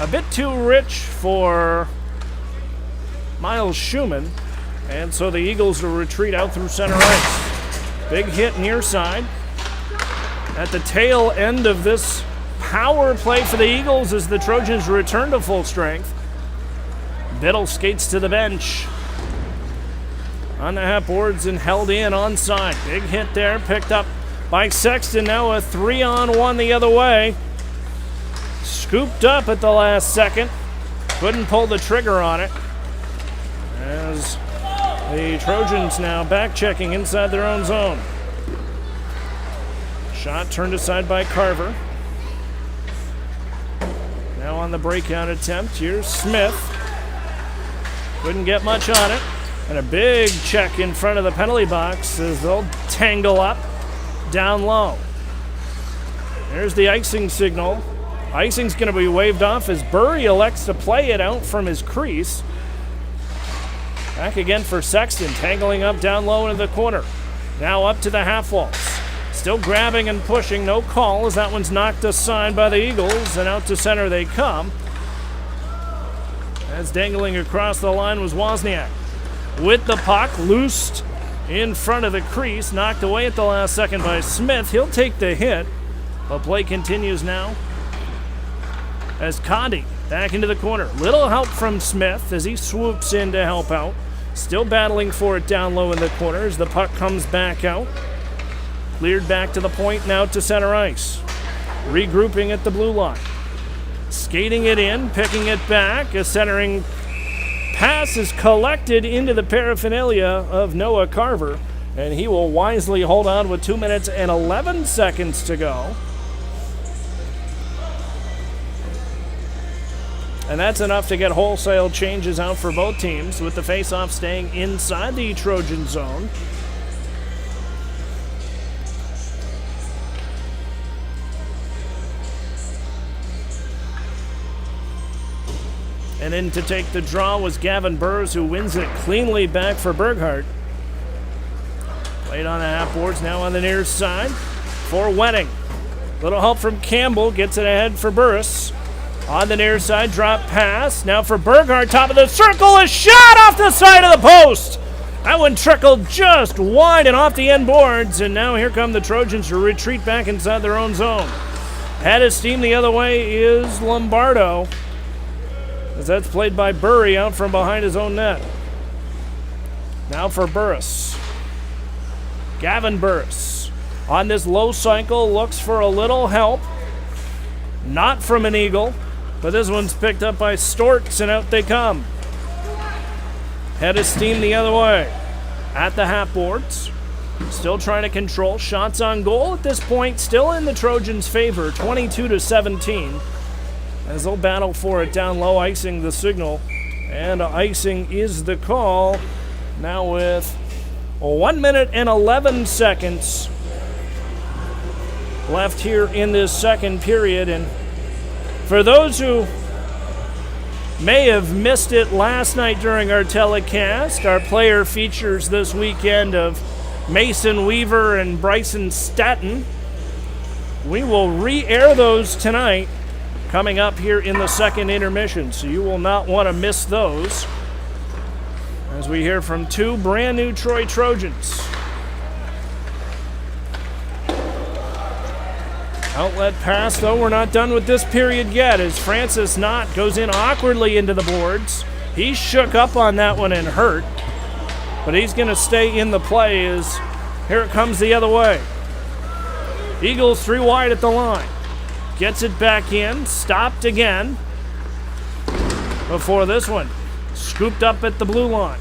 A bit too rich for Miles Schumann. And so the Eagles will retreat out through center ice. Big hit near side. At the tail end of this power play for the Eagles as the Trojans return to full strength. Biddle skates to the bench. On the half boards and held in onside. Big hit there, picked up by Sexton. Now a 3-on-1 the other way. Scooped up at the last second. Couldn't pull the trigger on it. As the Trojans now back-checking inside their own zone. Shot turned aside by Carver. Now on the breakout attempt, here's Smith. Couldn't get much on it. And a big check in front of the penalty box as they'll tangle up down low. There's the icing signal. Icing's going to be waved off as Burry elects to play it out from his crease. Back again for Sexton, tangling up down low into the corner. Now up to the half walls. Still grabbing and pushing, no call as that one's knocked aside by the Eagles, and out to center they come. As dangling across the line was Wozniak. With the puck, loosed in front of the crease, knocked away at the last second by Smith. He'll take the hit, but play continues now. As Condi back into the corner. Little help from Smith as he swoops in to help out. Still battling for it down low in the corner as the puck comes back out. Cleared back to the point, now to center ice. Regrouping at the blue line. Skating it in, picking it back. A centering pass is collected into the paraphernalia of Noah Carver, and he will wisely hold on with 2 minutes and 11 seconds to go. And that's enough to get wholesale changes out for both teams, with the faceoff staying inside the Trojan zone. And in to take the draw was Gavin Burrs, who wins it cleanly back for Burghardt. Played on the half boards, now on the near side for Wenning. Little help from Campbell, gets it ahead for Burris. On the near side, drop pass. Now for Burghardt, top of the circle, a shot off the side of the post. That one trickled just wide and off the end boards, and now here come the Trojans to retreat back inside their own zone. Head of steam the other way is Lombardo, as that's played by Burry out from behind his own net. Now for Burris. Gavin Burris on this low cycle looks for a little help. Not from an Eagle, but this one's picked up by Storts, and out they come. Head of steam the other way. At the half boards. Still trying to control. Shots on goal at this point still in the Trojans' favor, 22-17. As they'll battle for it down low, icing the signal. And icing is the call. Now with 1 minute and 11 seconds left here in this second period. And for those who may have missed it last night during our telecast, our player features this weekend of Mason Weaver and Bryson Staton. We will re-air those tonight, coming up here in the second intermission, so you will not want to miss those as we hear from two brand new Troy Trojans. Outlet pass, though, we're not done with this period yet, as Francis Knott goes in awkwardly into the boards. He shook up on that one and hurt, but he's going to stay in the play as here it comes the other way. Eagles 3 wide at the line. Gets it back in, stopped again before this one. Scooped up at the blue line.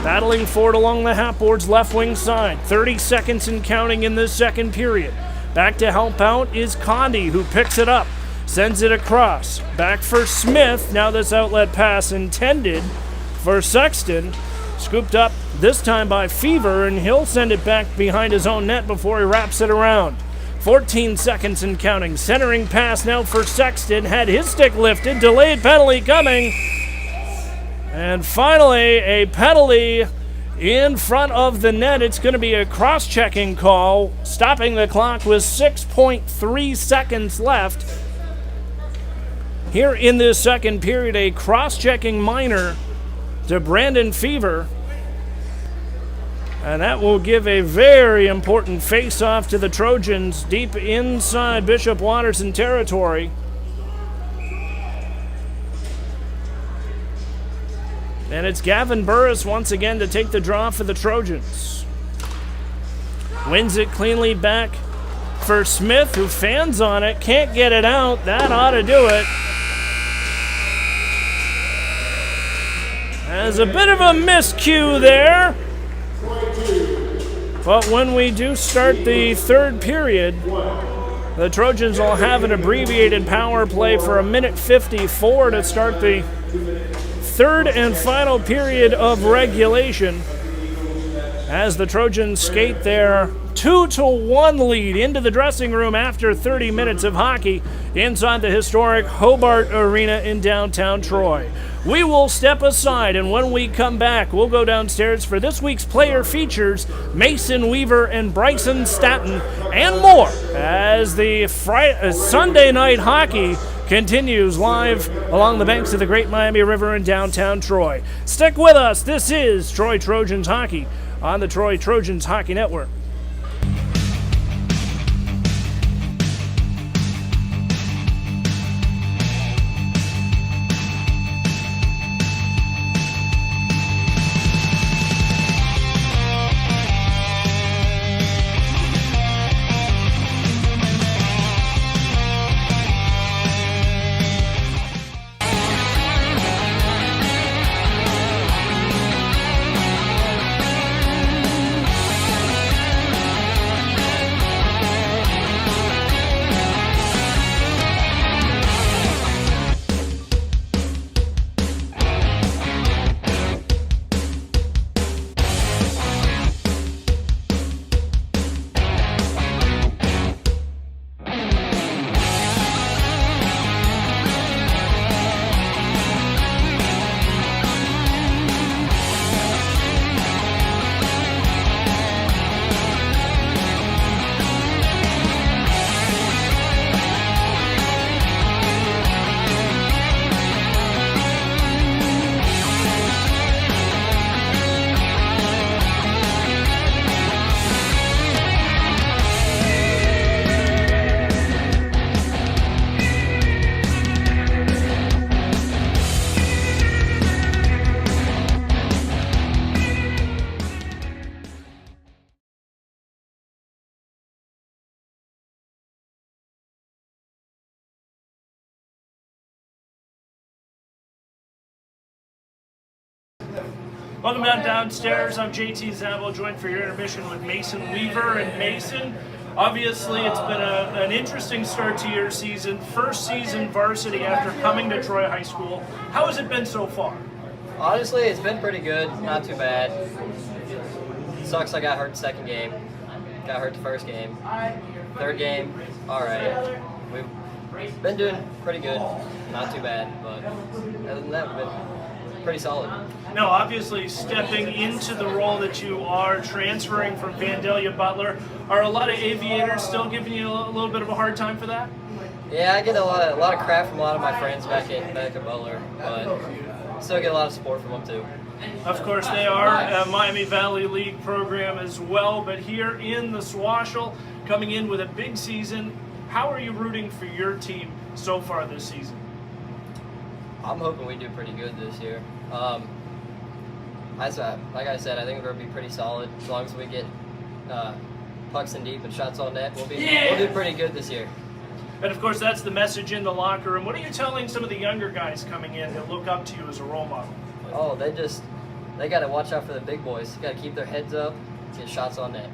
Battling for it along the half boards left wing side. 30 seconds and counting in this second period. Back to help out is Condi, who picks it up. Sends it across. Back for Smith. Now this outlet pass intended for Sexton. Scooped up this time by Fever, and he'll send it back behind his own net before he wraps it around. 14 seconds and counting. Centering pass now for Sexton. Had his stick lifted. Delayed penalty coming. And finally, a penalty in front of the net. It's going to be a cross-checking call, stopping the clock with 6.3 seconds left. Here in this second period, a cross-checking minor to Brandon Fever. And that will give a very important face-off to the Trojans deep inside Bishop Watterson territory. And it's Gavin Burris once again to take the draw for the Trojans. Wins it cleanly back for Smith, who fans on it. Can't get it out. That ought to do it. There's a bit of a miscue there. But when we do start the third period, the Trojans will have an abbreviated power play for 1:54 to start the third and final period of regulation, as the Trojans skate their 2-1 lead into the dressing room after 30 minutes of hockey inside the historic Hobart Arena in downtown Troy. We will step aside, and when we come back, we'll go downstairs for this week's player features, Mason Weaver and Bryson Staton, and more, as the Sunday night hockey continues live along the banks of the Great Miami River in downtown Troy. Stick with us. This is Troy Trojans Hockey on the Troy Trojans Hockey Network. Welcome down downstairs. I'm JT Zambo, joined for your intermission with Mason Weaver. And Mason, obviously it's been an interesting start to your season. First season varsity after coming to Troy High School. How has it been so far? Honestly, it's been pretty good. Not too bad. Sucks I got hurt the second game. Got hurt the first game. Third game, all right. We've been doing pretty good. Not too bad, but other than that, we've been pretty solid. Now, obviously, stepping into the role that you are, transferring from Vandalia Butler, are a lot of aviators still giving you a little bit of a hard time for that? Yeah, I get a lot of crap from a lot of my friends back at Butler, but still get a lot of support from them too. Of course, they are a Miami Valley League program as well, but here in the Swashel, coming in with a big season, how are you rooting for your team so far this season? I'm hoping we do pretty good this year. Like I said, I think we're going to be pretty solid as long as we get pucks in deep and shots on net. We'll do pretty good this year. And of course, that's the message in the locker room. What are you telling some of the younger guys coming in that look up to you as a role model? Oh, they got to watch out for the big boys. Got to keep their heads up, get shots on net.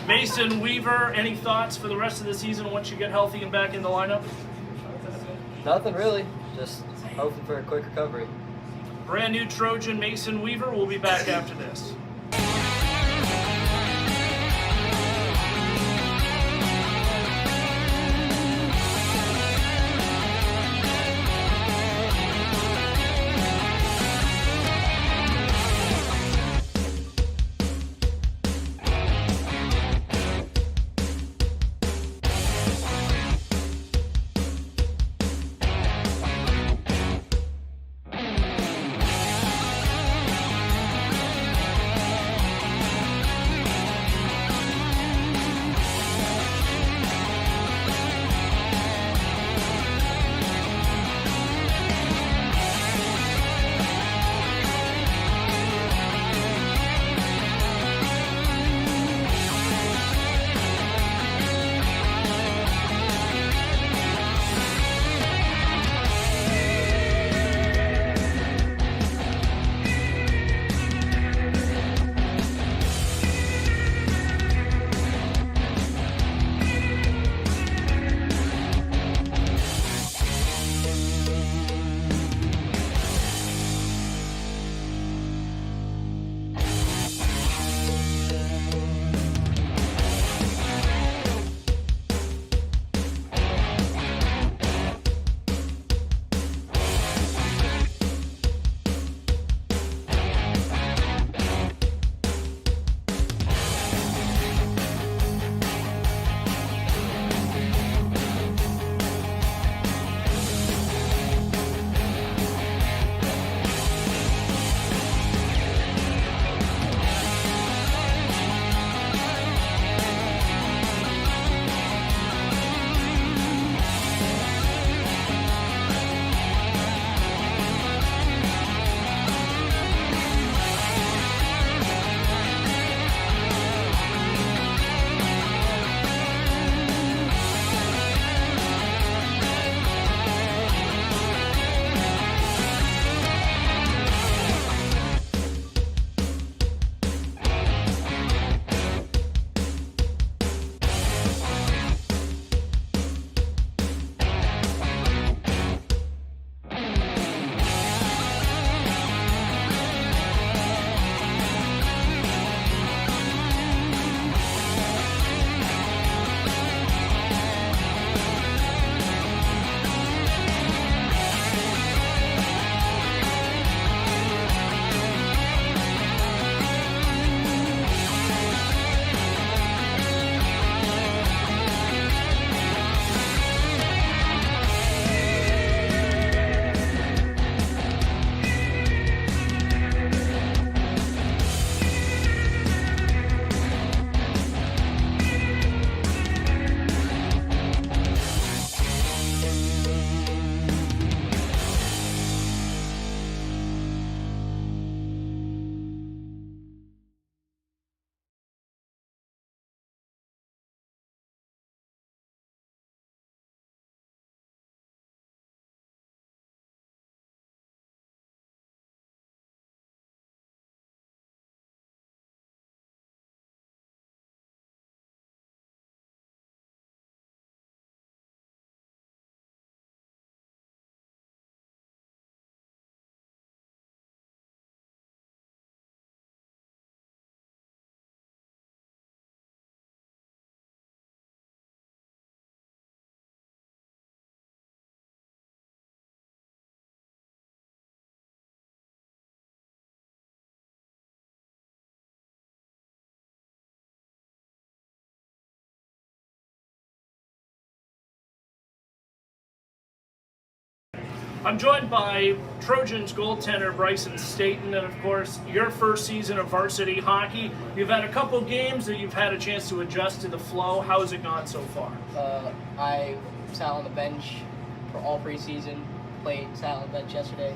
Mason Weaver, any thoughts for the rest of the season once you get healthy and back in the lineup? Nothing really. Just hoping for a quick recovery. Brand new Trojan Mason Weaver will be back after this. I'm joined by Trojans goaltender Bryson Staten, and of course, your first season of varsity hockey. You've had a couple games that you've had a chance to adjust to the flow. How has it gone so far? I sat on the bench for all preseason, sat on the bench yesterday,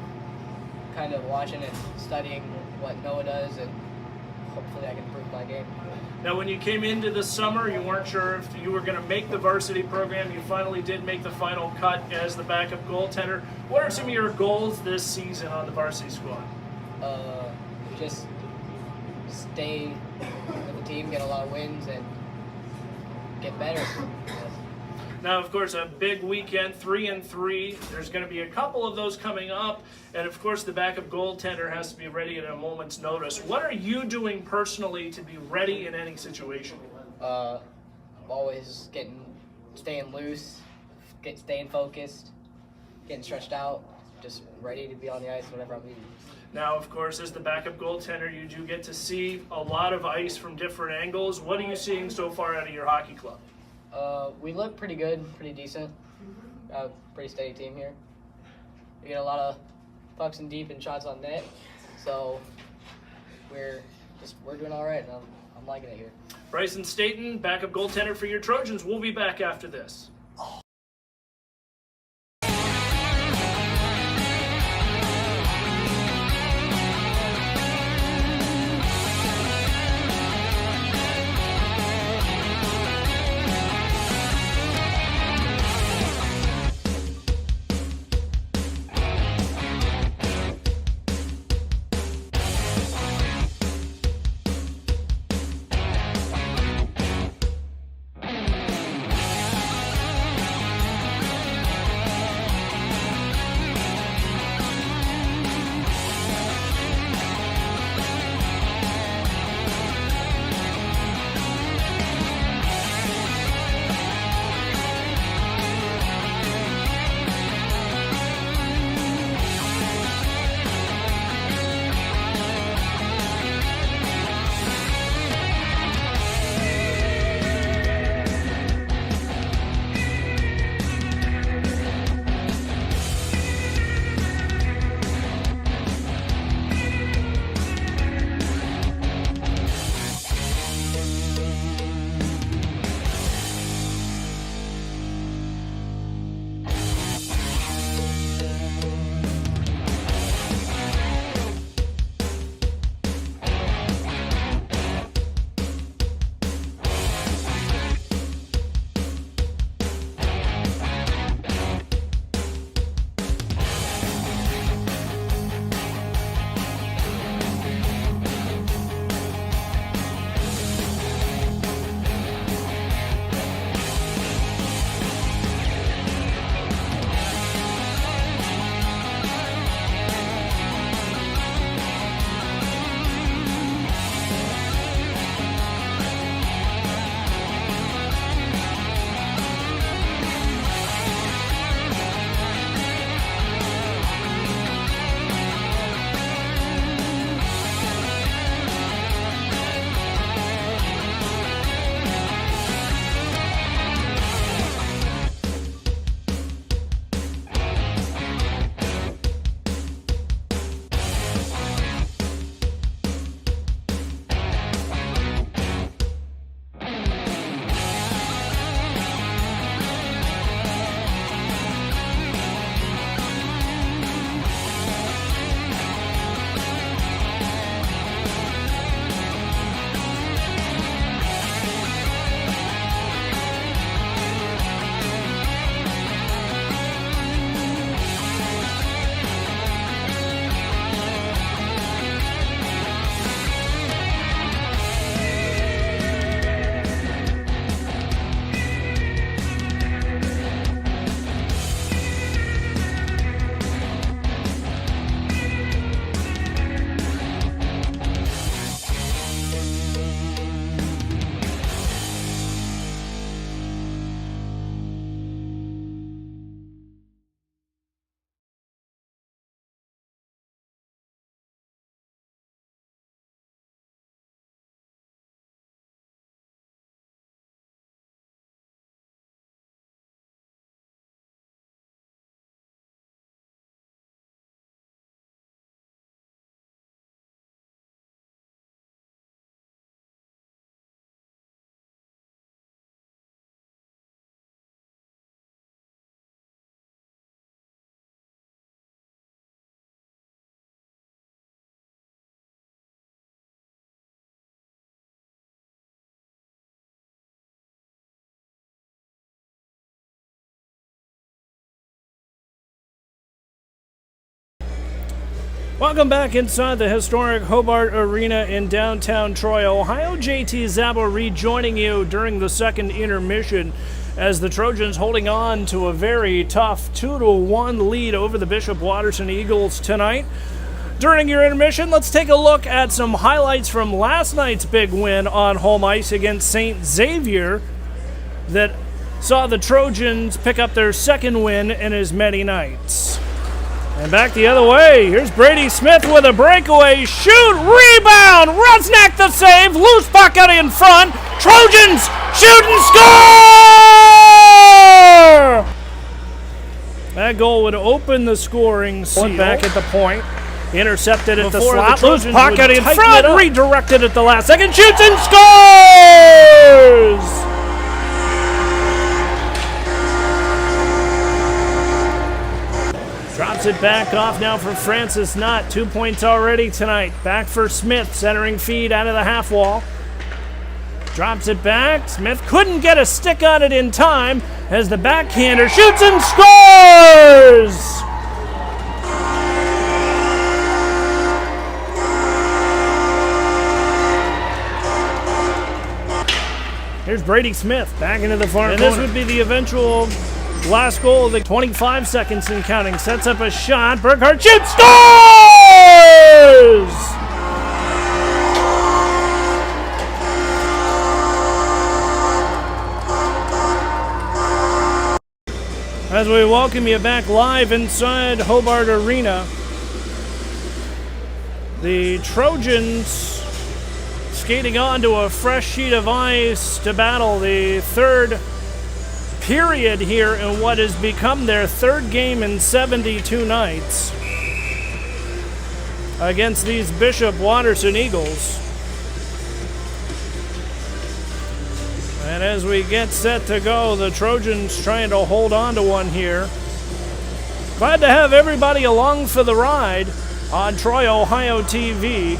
kind of watching and studying what Noah does, and hopefully I can improve my game. Now, when you came into the summer, you weren't sure if you were going to make the varsity program. You finally did make the final cut as the backup goaltender. What are some of your goals this season on the varsity squad? Just stay with the team, get a lot of wins, and get better. Now, of course, a big weekend, 3-3. There's going to be a couple of those coming up. And, of course, the backup goaltender has to be ready at a moment's notice. What are you doing personally to be ready in any situation? Always staying loose, staying focused, getting stretched out, just ready to be on the ice whenever I'm needed. Now, of course, as the backup goaltender, you do get to see a lot of ice from different angles. What are you seeing so far out of your hockey club? We look pretty good, pretty decent. Pretty steady team here. We get a lot of pucks in deep and shots on net, so we're doing all right. And I'm liking it here. Bryson Staten, backup goaltender for your Trojans. We'll be back after this. Welcome back inside the historic Hobart Arena in downtown Troy, Ohio. JT Zabo rejoining you during the second intermission as the Trojans holding on to a very tough 2-1 lead over the Bishop Watterson Eagles tonight. During your intermission, let's take a look at some highlights from last night's big win on home ice against St. Xavier that saw the Trojans pick up their second win in as many nights. And back the other way, here's Brady Smith with a breakaway shoot, rebound, Rusnak the save, loose puck out in front, Trojans shoot and score! That goal would open the scoring seal. Back at the point, intercepted at the slot, loose puck out in front, redirected at the last second, shoots and scores! Drops it back off now for Francis Knott. 2 points already tonight. Back for Smith, centering feed out of the half wall. Drops it back. Smith couldn't get a stick on it in time as the backhander shoots and scores! Here's Brady Smith back into the far corner. And this would be the eventual last goal of the 25 seconds and counting. Sets up a shot. Burkhart shoots, scores! As we welcome you back live inside Hobart Arena, the Trojans skating onto a fresh sheet of ice to battle the third period here in what has become their third game in 72 nights against these Bishop Watterson Eagles. And as we get set to go, the Trojans trying to hold on to one here. Glad to have everybody along for the ride on Troy, Ohio TV.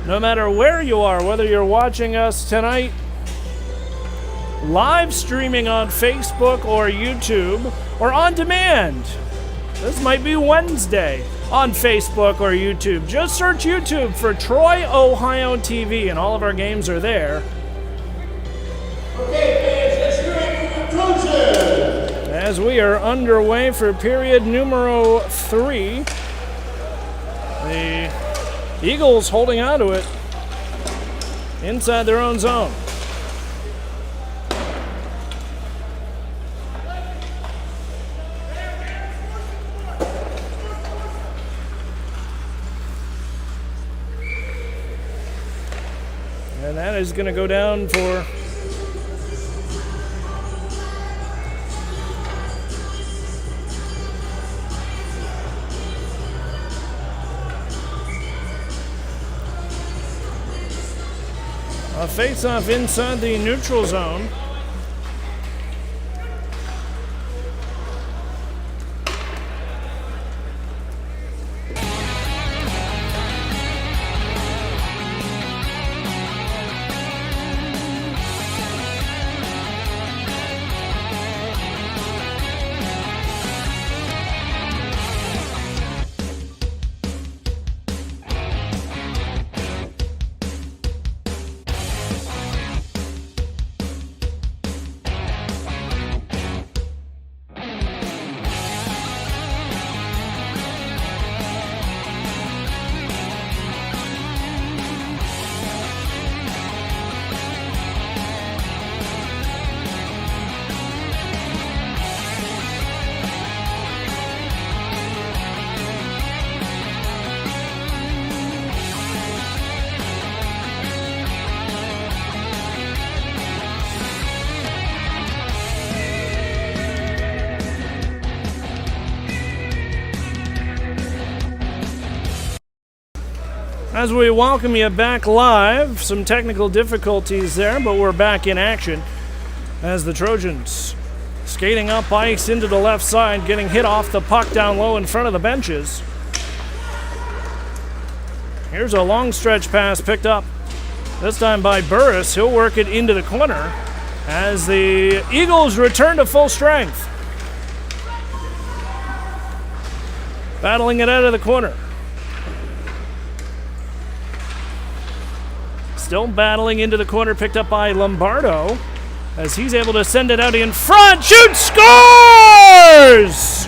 No matter where you are, whether you're watching us tonight live streaming on Facebook or YouTube, or on demand. This might be Wednesday on Facebook or YouTube. Just search YouTube for Troy, Ohio TV, and all of our games are there. Okay, fans, let's hear it from the Trojans. As we are underway for period numero 3, the Eagles holding on to it inside their own zone. And that is going to go down for a face-off inside the neutral zone. As we welcome you back live, some technical difficulties there, but we're back in action as the Trojans skating up ice into the left side, getting hit off the puck down low in front of the benches. Here's a long stretch pass picked up, this time by Burris. He'll work it into the corner as the Eagles return to full strength. Battling it out of the corner. Still battling into the corner, picked up by Lombardo as he's able to send it out in front. Shoots, scores!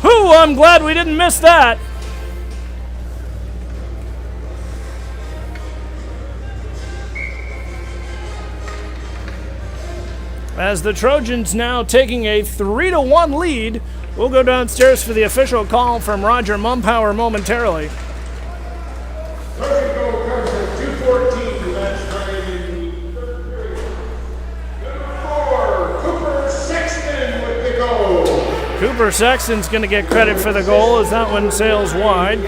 Whew, I'm glad we didn't miss that. As the Trojans now taking a 3-1 lead, we'll go downstairs for the official call from Roger Mumpower momentarily. Trojan goal comes at 2:14. That's starting in the third period. Number 4, Cooper Sexton with the goal. Cooper Sexton's going to get credit for the goal as that one sails wide.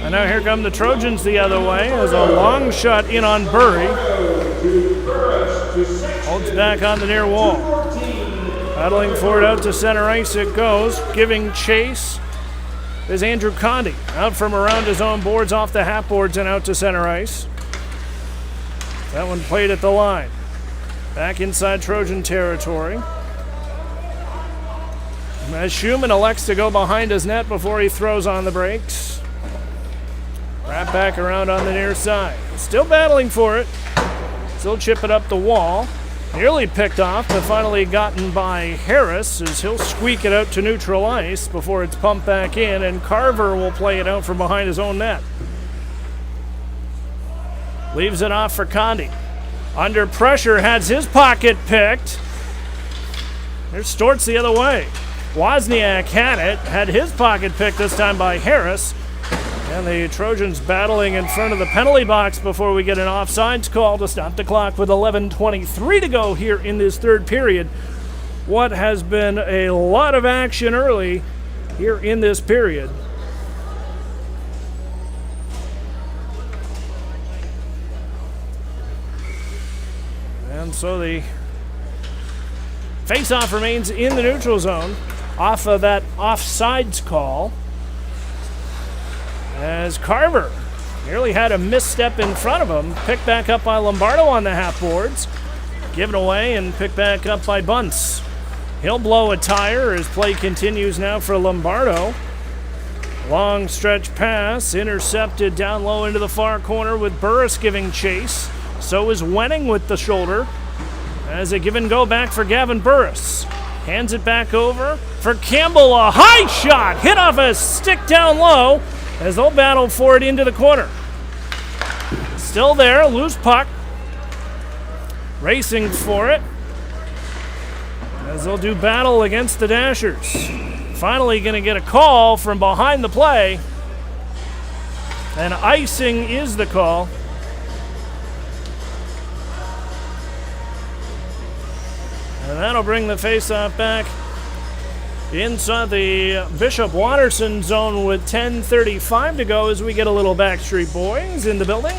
And now here come the Trojans the other way as a long shot in on Burry. Holds back on the near wall. Battling for it out to center ice it goes. Giving chase is Andrew Condi. Out from around his own boards, off the half boards and out to center ice. That one played at the line. Back inside Trojan territory. As Schumann elects to go behind his net before he throws on the brakes. Wrap back around on the near side. Still battling for it. Still chipping up the wall. Nearly picked off, but finally gotten by Harris as he'll squeak it out to neutral ice before it's pumped back in, and Carver will play it out from behind his own net. Leaves it off for Condi. Under pressure, has his pocket picked. Here's Stortz the other way. Wozniak had his pocket picked this time by Harris. And the Trojans battling in front of the penalty box before we get an offsides call to stop the clock with 11:23 to go here in this third period. What has been a lot of action early here in this period. And so the face-off remains in the neutral zone off of that offsides call. As Carver nearly had a misstep in front of him, picked back up by Lombardo on the half boards, given away and picked back up by Bunce. He'll blow a tire as play continues now for Lombardo. Long stretch pass, intercepted down low into the far corner with Burris giving chase. So is Wenning with the shoulder. As a give and go back for Gavin Burris. Hands it back over for Campbell. A high shot, hit off a stick down low. As they'll battle for it into the corner. Still there, loose puck. Racing for it. As they'll do battle against the Dashers. Finally going to get a call from behind the play. And icing is the call. And that'll bring the faceoff back inside the Bishop Watterson zone with 10:35 to go as we get a little Backstreet Boys in the building.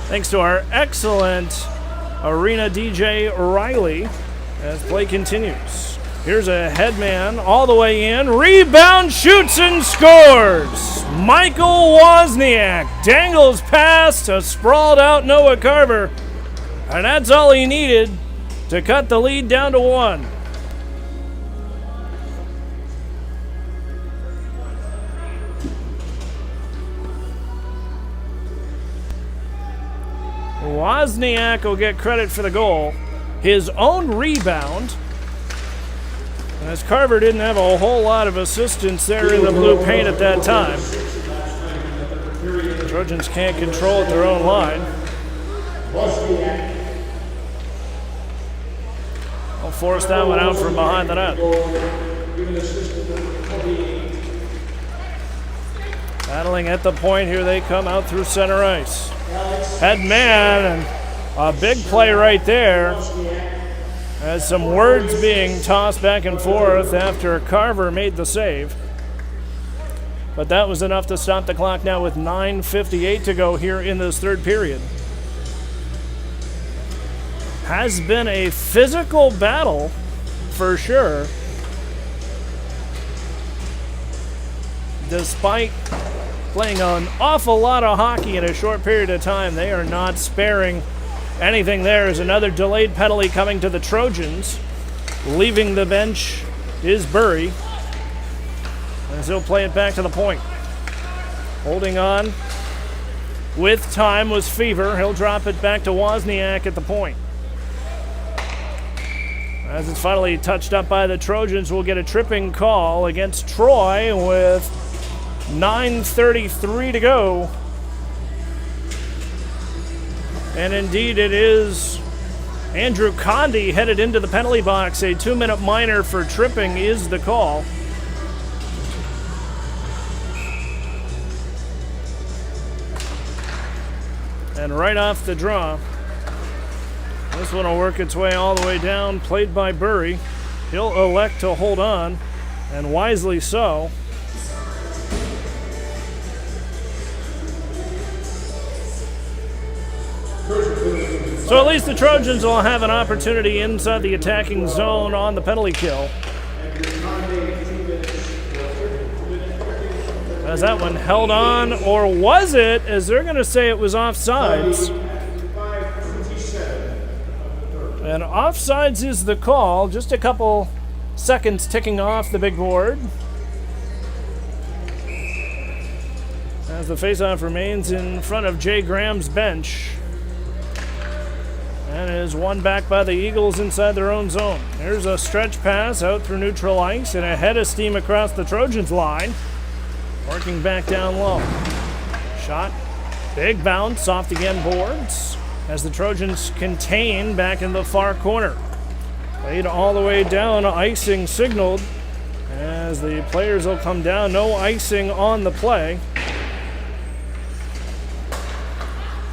Thanks to our excellent arena DJ Riley as play continues. Here's a headman all the way in. Rebound, shoots and scores. Michael Wozniak dangles past a sprawled out Noah Carver. And that's all he needed to cut the lead down to 1. Wozniak will get credit for the goal. His own rebound. As Carver didn't have a whole lot of assistance there in the blue paint at that time. The Trojans can't control at their own line. They'll force that one out from behind the net. Battling at the point, here they come out through center ice. Head man, and a big play right there. As some words being tossed back and forth after Carver made the save. But that was enough to stop the clock now with 9:58 to go here in this third period. Has been a physical battle for sure. Despite playing an awful lot of hockey in a short period of time. They are not sparing anything. There is another delayed penalty coming to the Trojans. Leaving the bench is Burry, as he'll play it back to the point. Holding on with time was Fever. He'll drop it back to Wozniak at the point. As it's finally touched up by the Trojans, we'll get a tripping call against Troy with 9:33 to go. And indeed it is Andrew Condi headed into the penalty box. A 2-minute minor for tripping is the call. And right off the draw, this one will work its way all the way down, played by Burry. He'll elect to hold on, and wisely so. So at least the Trojans will have an opportunity inside the attacking zone on the penalty kill. As that one held on, or was it, as they're going to say it was offsides. And offsides is the call. Just a couple seconds ticking off the big board. As the faceoff remains in front of Jay Graham's bench. And is won back by the Eagles inside their own zone. There's a stretch pass out through neutral ice and a head of steam across the Trojans line. Working back down low. Shot. Big bounce off the end boards as the Trojans contain back in the far corner. Played all the way down, icing signaled as the players will come down. No icing on the play.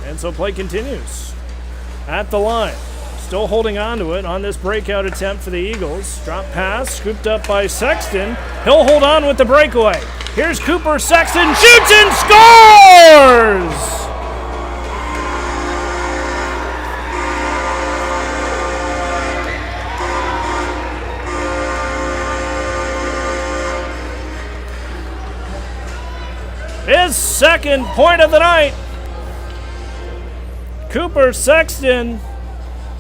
And so play continues at the line. Still holding on to it on this breakout attempt for the Eagles. Drop pass, scooped up by Sexton. He'll hold on with the breakaway. Here's Cooper Sexton, shoots and scores! His second point of the night. Cooper Sexton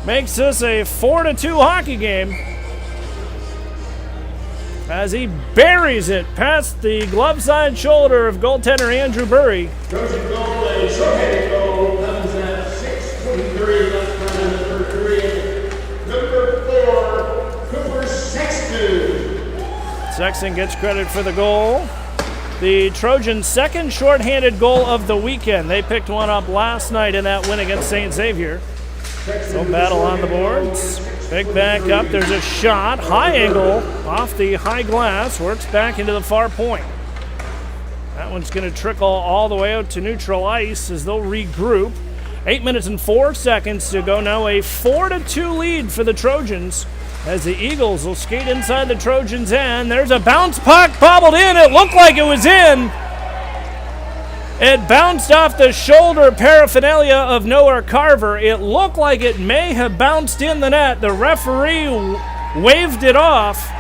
makes this a 4-2 hockey game as he buries it past the glove side shoulder of goaltender Andrew Burry. Trojan goal, a short-handed goal, comes at 6:23 left time in the third period. Number 4, Cooper Sexton. Sexton gets credit for the goal. The Trojans' second shorthanded goal of the weekend. They picked one up last night in that win against St. Xavier. So battle on the boards. Big back up. There's a shot. High angle off the high glass. Works back into the far point. That one's going to trickle all the way out to neutral ice as they'll regroup. 8 minutes and 4 seconds to go now. A 4-2 lead for the Trojans as the Eagles will skate inside the Trojans' end. There's a bounce puck bobbled in. It looked like it was in. It bounced off the shoulder paraphernalia of Noah Carver. It looked like it may have bounced in the net. The referee waved it off.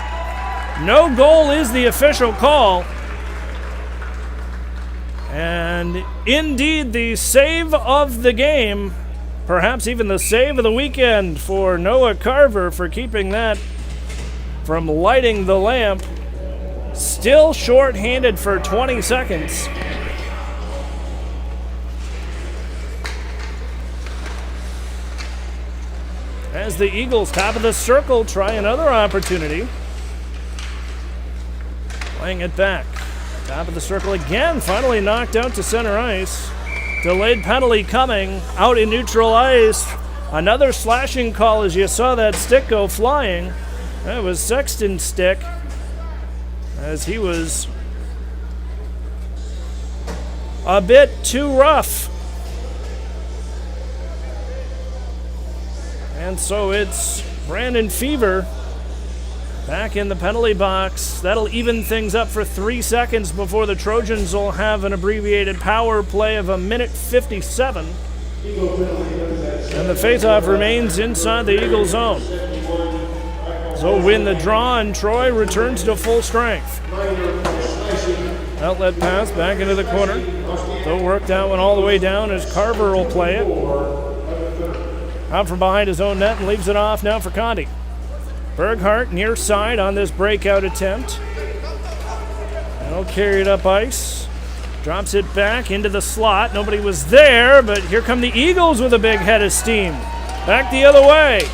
No goal is the official call. And indeed, the save of the game, perhaps even the save of the weekend for Noah Carver for keeping that from lighting the lamp. Still short-handed for 20 seconds. As the Eagles, top of the circle, try another opportunity. Playing it back. Top of the circle again, finally knocked out to center ice. Delayed penalty coming out in neutral ice. Another slashing call as you saw that stick go flying. That was Sexton's stick as he was a bit too rough. And so it's Brandon Fever back in the penalty box. That'll even things up for 3 seconds before the Trojans will have an abbreviated power play of 1:57. And the faceoff remains inside the Eagle zone. So win the draw, and Troy returns to full strength. Outlet pass back into the corner. They'll work that one all the way down as Carver will play it. Out from behind his own net and leaves it off now for Conti. Berghart near side on this breakout attempt. And he'll carry it up ice. Drops it back into the slot. Nobody was there, but here come the Eagles with a big head of steam. Back the other way.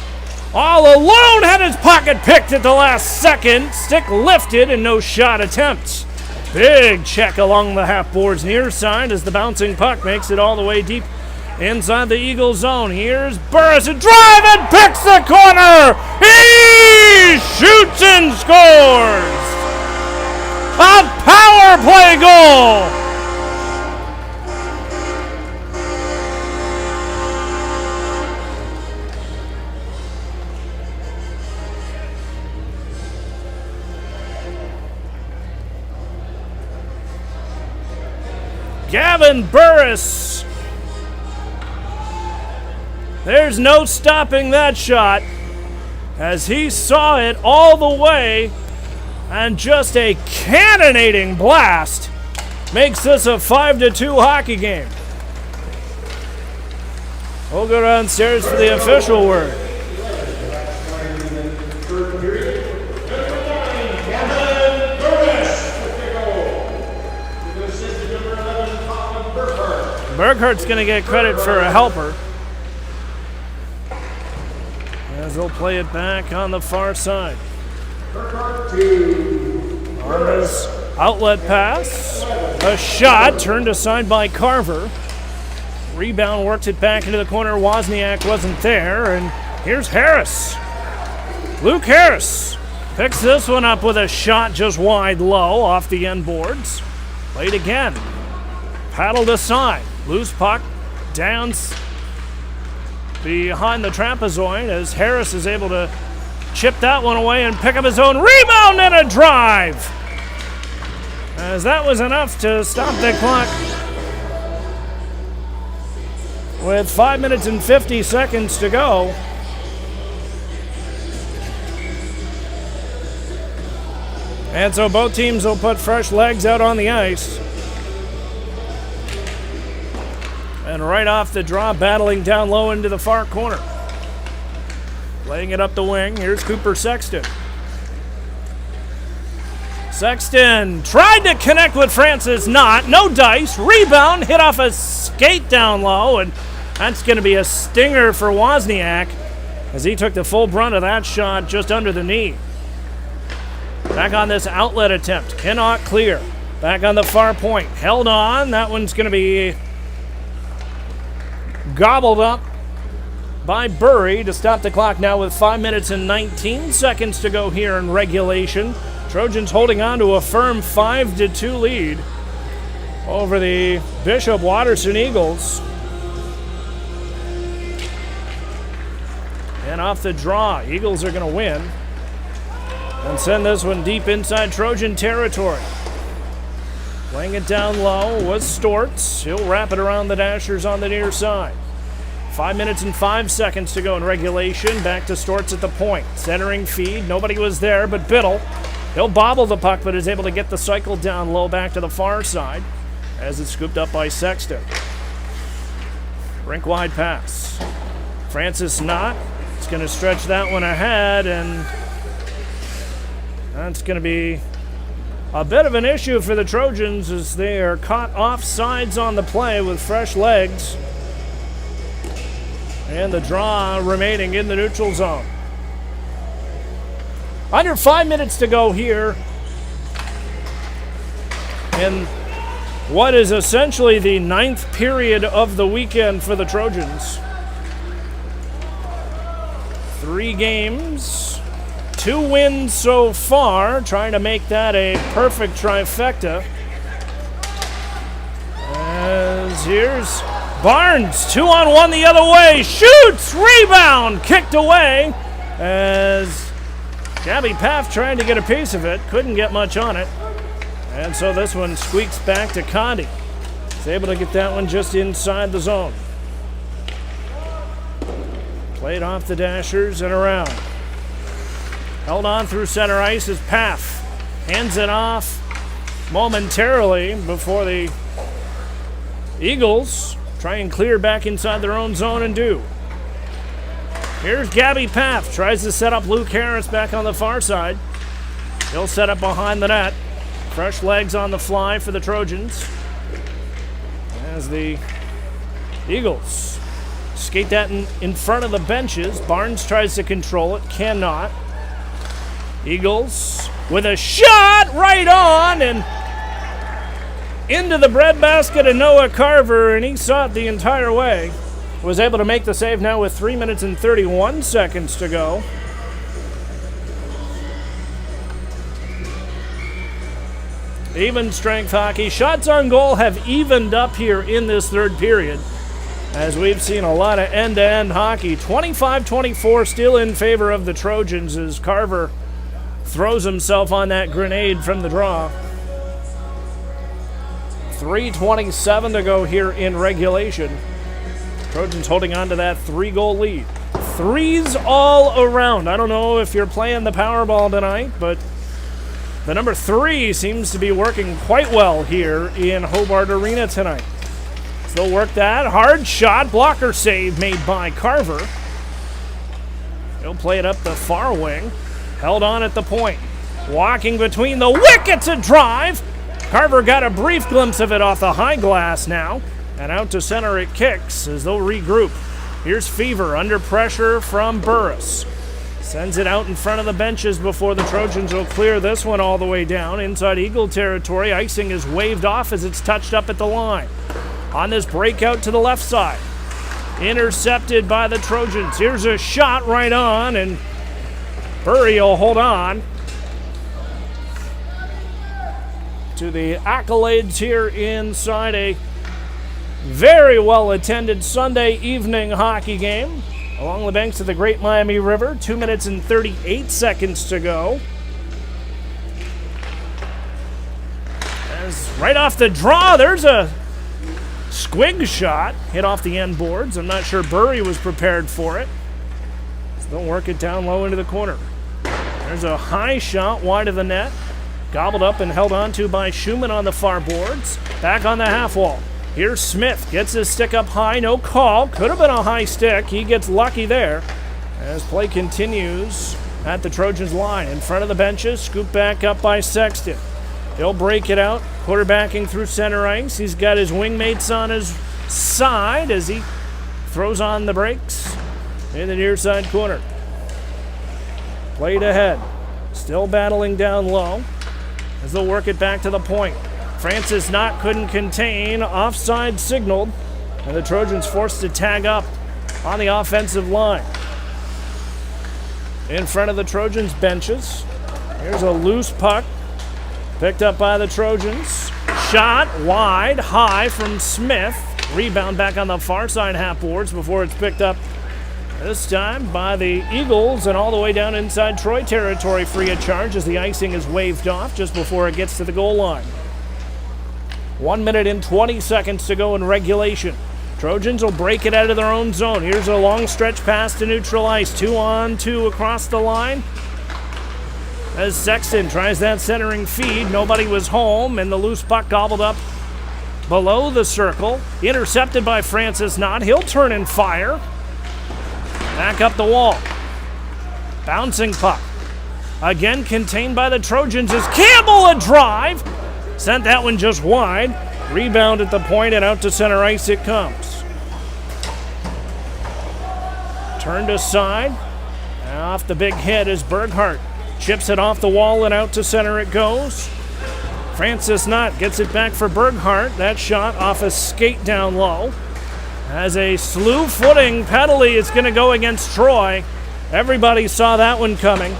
All alone had his pocket picked at the last second. Stick lifted and no shot attempts. Big check along the half boards near side as the bouncing puck makes it all the way deep inside the Eagle zone. Here's Burris, a drive and picks the corner. He shoots and scores. A power play goal. Gavin Burris. There's no stopping that shot as he saw it all the way, and just a cannonading blast makes this a 5-2 hockey game. We'll go downstairs for the official word. Berghart's going to get credit for a helper, as they'll play it back on the far side. On this outlet pass, a shot turned aside by Carver. Rebound works it back into the corner. Wozniak wasn't there, and here's Harris. Luke Harris picks this one up with a shot just wide low off the end boards. Played again. Paddled aside. Loose puck down behind the trapezoid as Harris is able to chip that one away and pick up his own rebound and a drive. As that was enough to stop the clock with 5 minutes and 50 seconds to go. And so both teams will put fresh legs out on the ice. And right off the draw, battling down low into the far corner. Laying it up the wing, here's Cooper Sexton. Sexton tried to connect with Francis, no dice. Rebound, hit off a skate down low, and that's going to be a stinger for Wozniak as he took the full brunt of that shot just under the knee. Back on this outlet attempt, cannot clear. Back on the far point, held on. That one's going to be gobbled up by Burry to stop the clock now with 5 minutes and 19 seconds to go here in regulation. Trojans holding on to a firm 5-2 lead over the Bishop Watterson Eagles. And off the draw, Eagles are going to win and send this one deep inside Trojan territory. Playing it down low was Storts. He'll wrap it around the Dashers on the near side. 5 minutes and 5 seconds to go in regulation. Back to Storts at the point. Centering feed. Nobody was there but Biddle. He'll bobble the puck, but is able to get the cycle down low back to the far side as it's scooped up by Sexton. Rink wide pass. Francis Knott. It's going to stretch that one ahead, and that's going to be a bit of an issue for the Trojans as they are caught off sides on the play with fresh legs. And the draw remaining in the neutral zone. Under 5 minutes to go here in what is essentially the 9th period of the weekend for the Trojans. 3 games, 2 wins so far, trying to make that a perfect trifecta. As here's Barnes, 2-on-1 the other way, shoots, rebound, kicked away as Gabby Paff tried to get a piece of it, couldn't get much on it. And so this one squeaks back to Conti. He's able to get that one just inside the zone. Played off the Dashers and around. Held on through center ice as Paff hands it off momentarily before the Eagles try and clear back inside their own zone and do. Here's Gabby Paff, tries to set up Luke Harris back on the far side. He'll set up behind the net. Fresh legs on the fly for the Trojans. As the Eagles skate that in front of the benches. Barnes tries to control it, cannot. Eagles with a shot right on and into the breadbasket of Noah Carver, and he saw it the entire way. Was able to make the save now with 3 minutes and 31 seconds to go. Even strength hockey. Shots on goal have evened up here in this third period, as we've seen a lot of end-to-end hockey. 25-24 still in favor of the Trojans as Carver throws himself on that grenade from the draw. 3:27 to go here in regulation. Trojans holding on to that 3-goal lead. Threes all around. I don't know if you're playing the Powerball tonight, but the number 3 seems to be working quite well here in Hobart Arena tonight. Still work that. Hard shot. Blocker save made by Carver. He'll play it up the far wing. Held on at the point. Walking between the wickets, a drive. Carver got a brief glimpse of it off the high glass now. And out to center it kicks as they'll regroup. Here's Fever under pressure from Burris. Sends it out in front of the benches before the Trojans will clear this one all the way down. Inside Eagle territory, icing is waved off as it's touched up at the line. On this breakout to the left side. Intercepted by the Trojans. Here's a shot right on, and Burry will hold on to the accolades here inside a very well-attended Sunday evening hockey game along the banks of the Great Miami River. 2 minutes and 38 seconds to go. As right off the draw, there's a squig shot. Hit off the end boards. I'm not sure Burry was prepared for it. So they'll work it down low into the corner. There's a high shot wide of the net. Gobbled up and held onto by Schumann on the far boards. Back on the half wall. Here's Smith, gets his stick up high, no call. Could have been a high stick. He gets lucky there. As play continues at the Trojans line. In front of the benches, scooped back up by Sexton. He'll break it out, quarterbacking through center ice. He's got his wingmates on his side as he throws on the brakes in the near side corner. Played ahead, still battling down low as they'll work it back to the point. Francis Knott couldn't contain, offside signaled, and the Trojans forced to tag up on the offensive line. In front of the Trojans benches, here's a loose puck, picked up by the Trojans. Shot wide, high from Smith. Rebound back on the far side half boards before it's picked up this time by the Eagles and all the way down inside Troy territory free of charge as the icing is waved off just before it gets to the goal line. 1 minute and 20 seconds to go in regulation. Trojans will break it out of their own zone. Here's a long stretch pass to neutral ice. 2-on-2 across the line. As Sexton tries that centering feed, nobody was home, and the loose puck gobbled up below the circle. Intercepted by Francis Knott. He'll turn and fire. Back up the wall. Bouncing puck. Again contained by the Trojans as Campbell a drive. Sent that one just wide. Rebound at the point and out to center ice it comes. Turned aside. Off the big hit is Berghardt. Chips it off the wall and out to center it goes. Francis Knott gets it back for Berghardt. That shot off a skate down low. As a slew footing penalty, it's going to go against Troy. Everybody saw that one coming.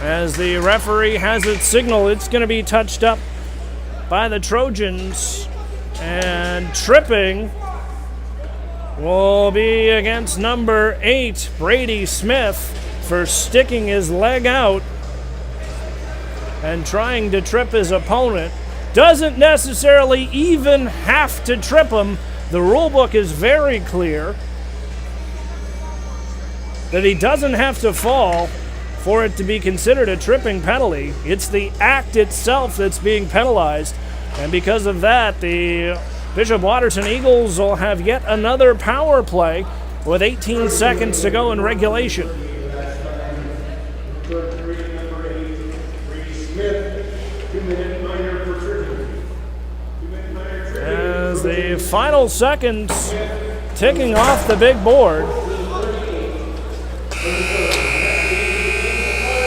As the referee has it signal, it's going to be touched up by the Trojans. And tripping will be against number 8, Brady Smith, for sticking his leg out and trying to trip his opponent. Doesn't necessarily even have to trip him. The rule book is very clear that he doesn't have to fall for it to be considered a tripping penalty. It's the act itself that's being penalized. And because of that, the Bishop Watterson Eagles will have yet another power play with 18 seconds to go in regulation. As the final seconds ticking off the big board.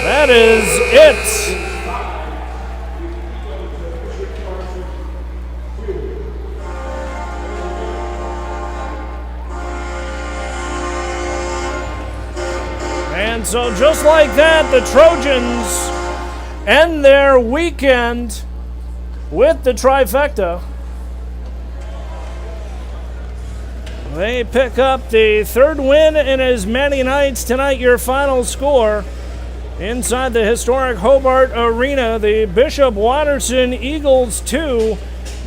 That is it. And so just like that, the Trojans end their weekend with the trifecta. They pick up the third win in as many nights tonight. Your final score inside the historic Hobart Arena, the Bishop Watterson Eagles 2,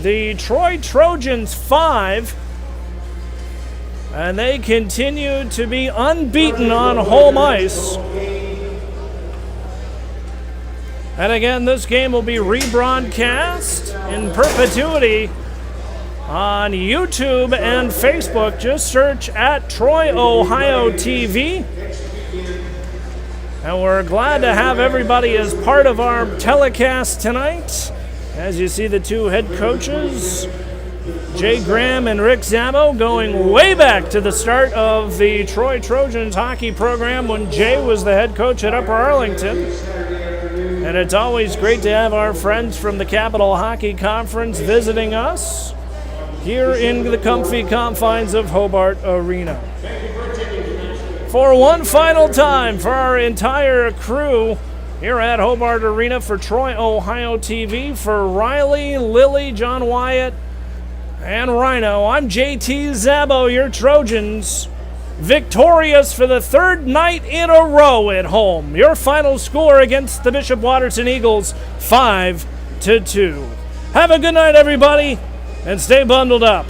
the Troy Trojans 5. And they continue to be unbeaten on home ice. And again, this game will be rebroadcast in perpetuity on YouTube and Facebook. Just search at Troy, Ohio TV. And we're glad to have everybody as part of our telecast tonight. As you see the two head coaches, Jay Graham and Rick Zabo, going way back to the start of the Troy Trojans hockey program when Jay was the head coach at Upper Arlington. And it's always great to have our friends from the Capital Hockey Conference visiting us here in the comfy confines of Hobart Arena. For one final time for our entire crew here at Hobart Arena for Troy, Ohio TV, for Riley, Lily, John Wyatt, and Rhino, I'm JT Zabo, your Trojans, victorious for the third night in a row at home. Your final score against the Bishop Watterson Eagles, 5-2. Have a good night, everybody, and stay bundled up.